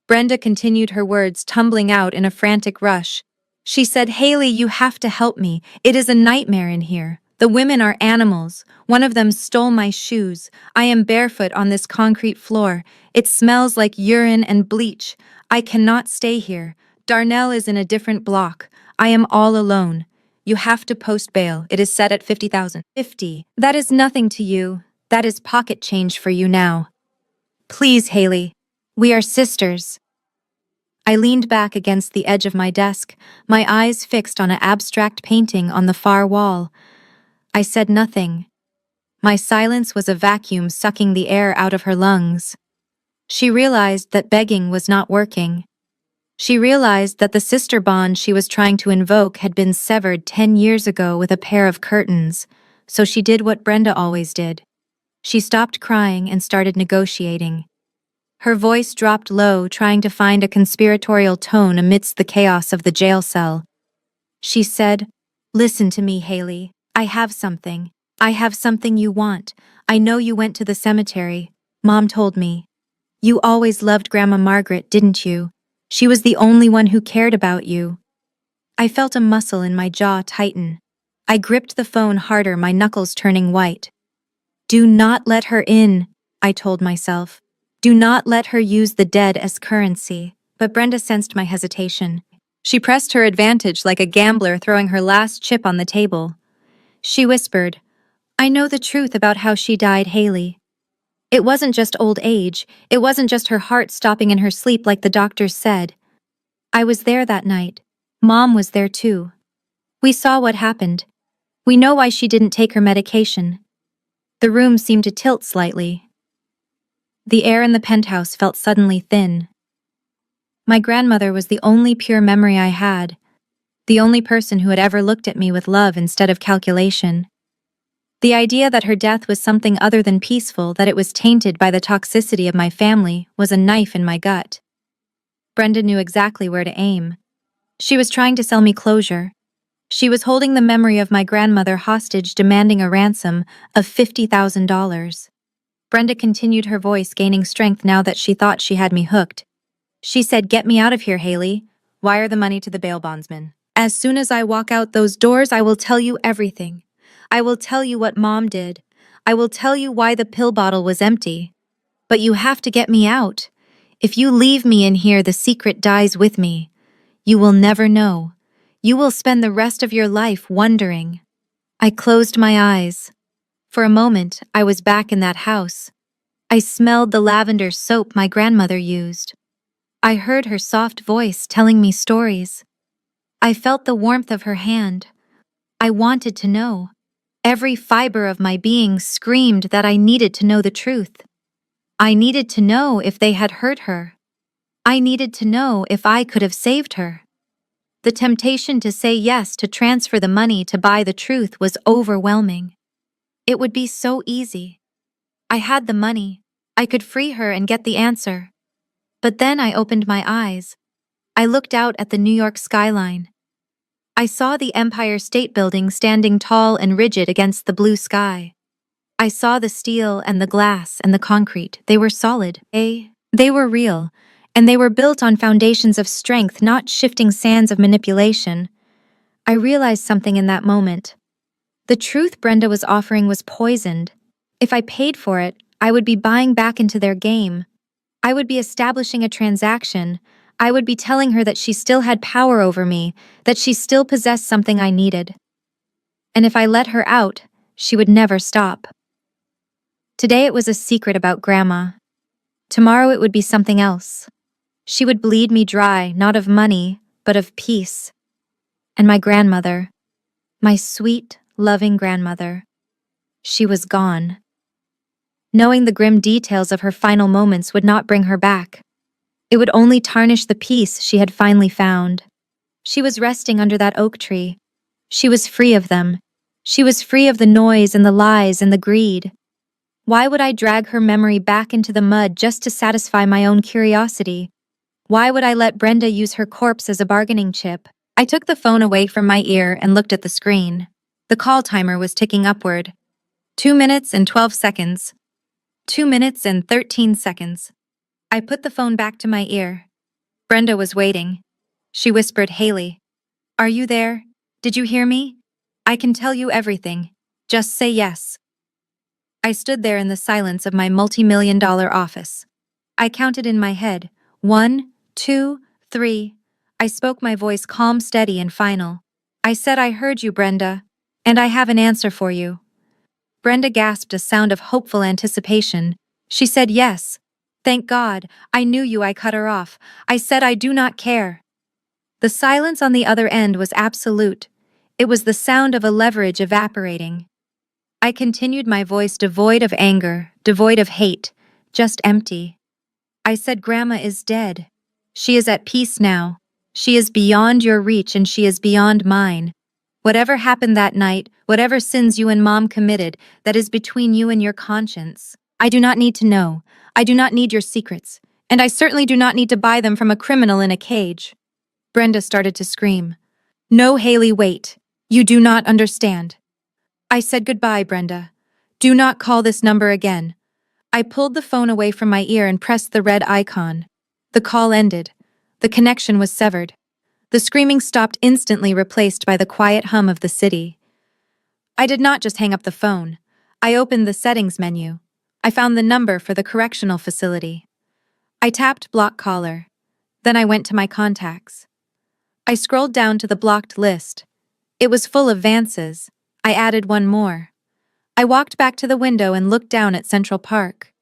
Brenda continued her words, tumbling out in a frantic rush. She said, Haley, you have to help me. It is a nightmare in here. The women are animals. One of them stole my shoes. I am barefoot on this concrete floor. It smells like urine and bleach. I cannot stay here. Darnell is in a different block. I am all alone. You have to post bail. It is set at $50,000. 50. That is nothing to you. That is pocket change for you now. Please, Haley. We are sisters. I leaned back against the edge of my desk, my eyes fixed on an abstract painting on the far wall. I said nothing. My silence was a vacuum sucking the air out of her lungs. She realized that begging was not working. She realized that the sister bond she was trying to invoke had been severed 10 years ago with a pair of curtains, so she did what Brenda always did. She stopped crying and started negotiating. Her voice dropped low, trying to find a conspiratorial tone amidst the chaos of the jail cell. She said, Listen to me, Haley. I have something. I have something you want. I know you went to the cemetery. Mom told me. You always loved Grandma Margaret, didn't you? She was the only one who cared about you. I felt a muscle in my jaw tighten. I gripped the phone harder, my knuckles turning white. Do not let her in, I told myself. Do not let her use the dead as currency. But Brenda sensed my hesitation. She pressed her advantage like a gambler throwing her last chip on the table. She whispered, I know the truth about how she died, Haley. It wasn't just old age. It wasn't just her heart stopping in her sleep like the doctors said. I was there that night. Mom was there too. We saw what happened. We know why she didn't take her medication. The room seemed to tilt slightly. The air in the penthouse felt suddenly thin. My grandmother was the only pure memory I had, the only person who had ever looked at me with love instead of calculation. The idea that her death was something other than peaceful, that it was tainted by the toxicity of my family, was a knife in my gut. Brenda knew exactly where to aim. She was trying to sell me closure. She was holding the memory of my grandmother hostage, demanding a ransom of $50,000. Brenda continued, her voice gaining strength now that she thought she had me hooked. She said, Get me out of here, Haley. Wire the money to the bail bondsman. As soon as I walk out those doors, I will tell you everything. I will tell you what Mom did. I will tell you why the pill bottle was empty. But you have to get me out. If you leave me in here, the secret dies with me. You will never know. You will spend the rest of your life wondering. I closed my eyes. For a moment, I was back in that house. I smelled the lavender soap my grandmother used. I heard her soft voice telling me stories. I felt the warmth of her hand. I wanted to know. Every fiber of my being screamed that I needed to know the truth. I needed to know if they had hurt her. I needed to know if I could have saved her. The temptation to say yes, to transfer the money to buy the truth, was overwhelming. It would be so easy. I had the money. I could free her and get the answer. But then I opened my eyes. I looked out at the New York skyline. I saw the Empire State Building standing tall and rigid against the blue sky. I saw the steel and the glass and the concrete. They were solid. They were real, and they were built on foundations of strength, not shifting sands of manipulation. I realized something in that moment. The truth Brenda was offering was poisoned. If I paid for it, I would be buying back into their game. I would be establishing a transaction. I would be telling her that she still had power over me, that she still possessed something I needed. and if I let her out, she would never stop. Today it was a secret about Grandma. Tomorrow it would be something else. She would bleed me dry, not of money, but of peace. And my grandmother, my sweet, loving grandmother, she was gone. Knowing the grim details of her final moments would not bring her back. It would only tarnish the peace she had finally found. She was resting under that oak tree. She was free of them. She was free of the noise and the lies and the greed. Why would I drag her memory back into the mud just to satisfy my own curiosity? Why would I let Brenda use her corpse as a bargaining chip? I took the phone away from my ear and looked at the screen. The call timer was ticking upward. 2 minutes and 12 seconds. 2 minutes and 13 seconds. I put the phone back to my ear. Brenda was waiting. She whispered, "Haley, are you there? Did you hear me? I can tell you everything. Just say yes." I stood there in the silence of my multi-million-dollar office. I counted in my head. 1, 2, 3. I spoke, my voice calm, steady, and final. I said, "I heard you, Brenda, and I have an answer for you." Brenda gasped, a sound of hopeful anticipation. She said, "Yes. Thank God, I knew you." I cut her off. I said, "I do not care." The silence on the other end was absolute. It was the sound of a leverage evaporating. I continued, my voice devoid of anger, devoid of hate, just empty. I said, "Grandma is dead. She is at peace now. She is beyond your reach and she is beyond mine. Whatever happened that night, whatever sins you and Mom committed, that is between you and your conscience. I do not need to know. I do not need your secrets. And I certainly do not need to buy them from a criminal in a cage." Brenda started to scream. "No, Haley, wait. You do not understand." I said, "Goodbye, Brenda. Do not call this number again." I pulled the phone away from my ear and pressed the red icon. The call ended. The connection was severed. The screaming stopped instantly, replaced by the quiet hum of the city. I did not just hang up the phone. I opened the settings menu. I found the number for the correctional facility. I tapped block caller. Then I went to my contacts. I scrolled down to the blocked list. It was full of Vances. I added one more. I walked back to the window and looked down at Central Park.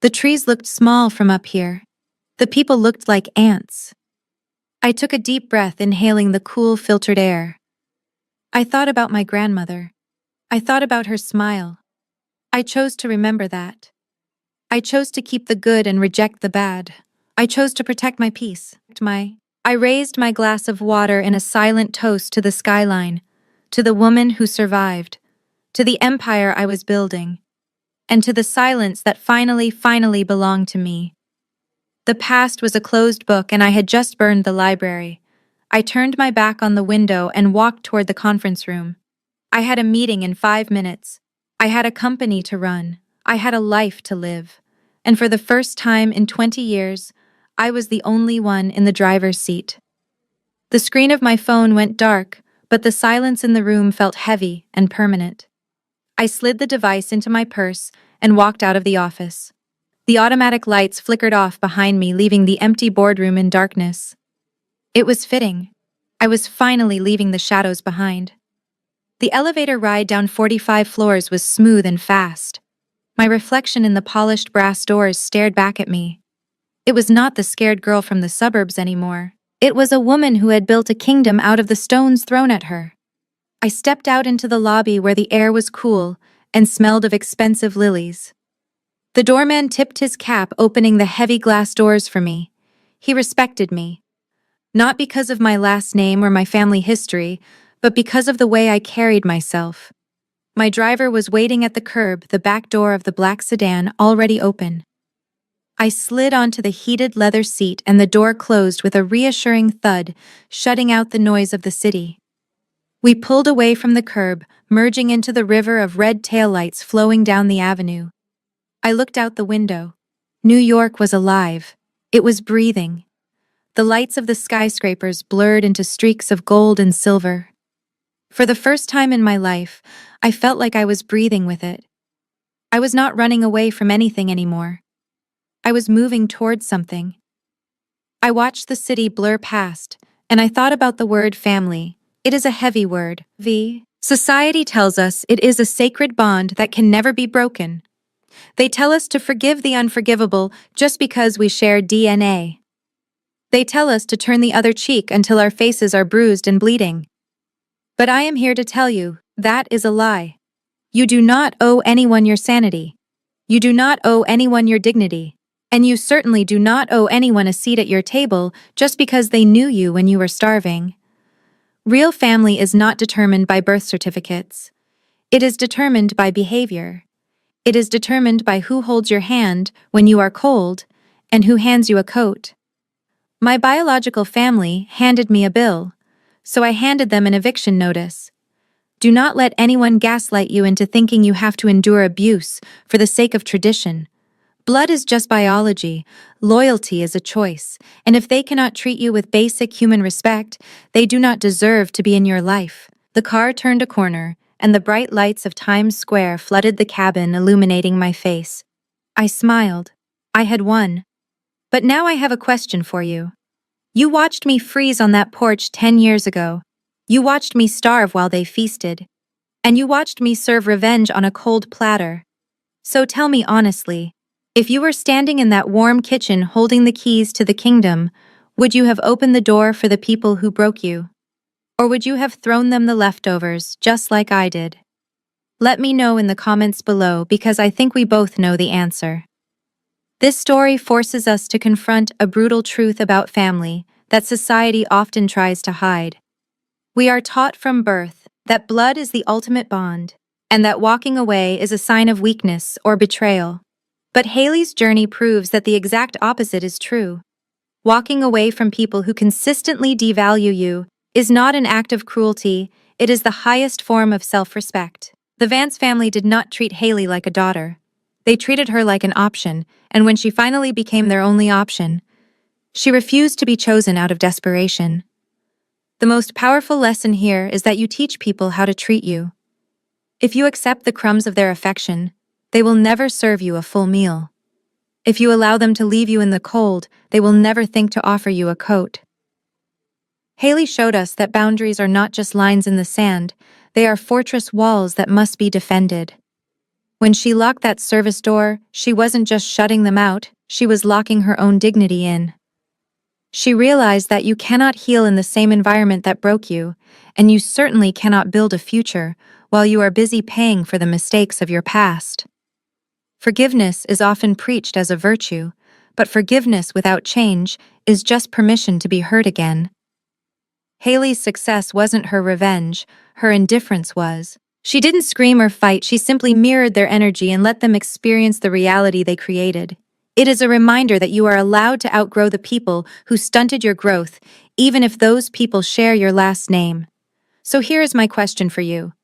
The trees looked small from up here. The people looked like ants. I took a deep breath, inhaling the cool, filtered air. I thought about my grandmother. I thought about her smile. I chose to remember that. I chose to keep the good and reject the bad. I chose to protect my peace. I raised my glass of water in a silent toast to the skyline, to the woman who survived, to the empire I was building, and to the silence that finally belonged to me. The past was a closed book and I had just burned the library. I turned my back on the window and walked toward the conference room. I had a meeting in 5 minutes. I had a company to run. I had a life to live. And for the first time in 20 years, I was the only one in the driver's seat. The screen of my phone went dark, but the silence in the room felt heavy and permanent. I slid the device into my purse and walked out of the office. The automatic lights flickered off behind me, leaving the empty boardroom in darkness. It was fitting. I was finally leaving the shadows behind. The elevator ride down 45 floors was smooth and fast. My reflection in the polished brass doors stared back at me. It was not the scared girl from the suburbs anymore. It was a woman who had built a kingdom out of the stones thrown at her. I stepped out into the lobby where the air was cool and smelled of expensive lilies. The doorman tipped his cap, opening the heavy glass doors for me. He respected me. Not because of my last name or my family history, but because of the way I carried myself. My driver was waiting at the curb, the back door of the black sedan already open. I slid onto the heated leather seat and the door closed with a reassuring thud, shutting out the noise of the city. We pulled away from the curb, merging into the river of red taillights flowing down the avenue. I looked out the window. New York was alive. It was breathing. The lights of the skyscrapers blurred into streaks of gold and silver. For the first time in my life, I felt like I was breathing with it. I was not running away from anything anymore. I was moving towards something. I watched the city blur past, and I thought about the word family. It is a heavy word. Society tells us it is a sacred bond that can never be broken. They tell us to forgive the unforgivable just because we share DNA. They tell us to turn the other cheek until our faces are bruised and bleeding. But I am here to tell you, that is a lie. You do not owe anyone your sanity. You do not owe anyone your dignity. And you certainly do not owe anyone a seat at your table just because they knew you when you were starving. Real family is not determined by birth certificates. It is determined by behavior. It is determined by who holds your hand when you are cold and who hands you a coat. My biological family handed me a bill, so I handed them an eviction notice. Do not let anyone gaslight you into thinking you have to endure abuse for the sake of tradition. Blood is just biology, loyalty is a choice, and if they cannot treat you with basic human respect, they do not deserve to be in your life. The car turned a corner, and the bright lights of Times Square flooded the cabin, illuminating my face. I smiled. I had won. But now I have a question for you. You watched me freeze on that porch 10 years ago. You watched me starve while they feasted. And you watched me serve revenge on a cold platter. So tell me honestly, if you were standing in that warm kitchen holding the keys to the kingdom, would you have opened the door for the people who broke you? Or would you have thrown them the leftovers, just like I did? Let me know in the comments below because I think we both know the answer. This story forces us to confront a brutal truth about family that society often tries to hide. We are taught from birth that blood is the ultimate bond, and that walking away is a sign of weakness or betrayal. But Haley's journey proves that the exact opposite is true. Walking away from people who consistently devalue you is not an act of cruelty, it is the highest form of self-respect. The Vance family did not treat Haley like a daughter. They treated her like an option, and when she finally became their only option, she refused to be chosen out of desperation. The most powerful lesson here is that you teach people how to treat you. If you accept the crumbs of their affection, they will never serve you a full meal. If you allow them to leave you in the cold, they will never think to offer you a coat. Haley showed us that boundaries are not just lines in the sand, they are fortress walls that must be defended. When she locked that service door, she wasn't just shutting them out, she was locking her own dignity in. She realized that you cannot heal in the same environment that broke you, and you certainly cannot build a future while you are busy paying for the mistakes of your past. Forgiveness is often preached as a virtue, but forgiveness without change is just permission to be hurt again. Haley's success wasn't her revenge, her indifference was. She didn't scream or fight, she simply mirrored their energy and let them experience the reality they created. It is a reminder that you are allowed to outgrow the people who stunted your growth, even if those people share your last name. So here is my question for you.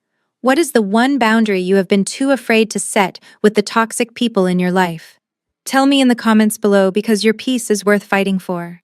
What is the one boundary you have been too afraid to set with the toxic people in your life? Tell me in the comments below because your peace is worth fighting for.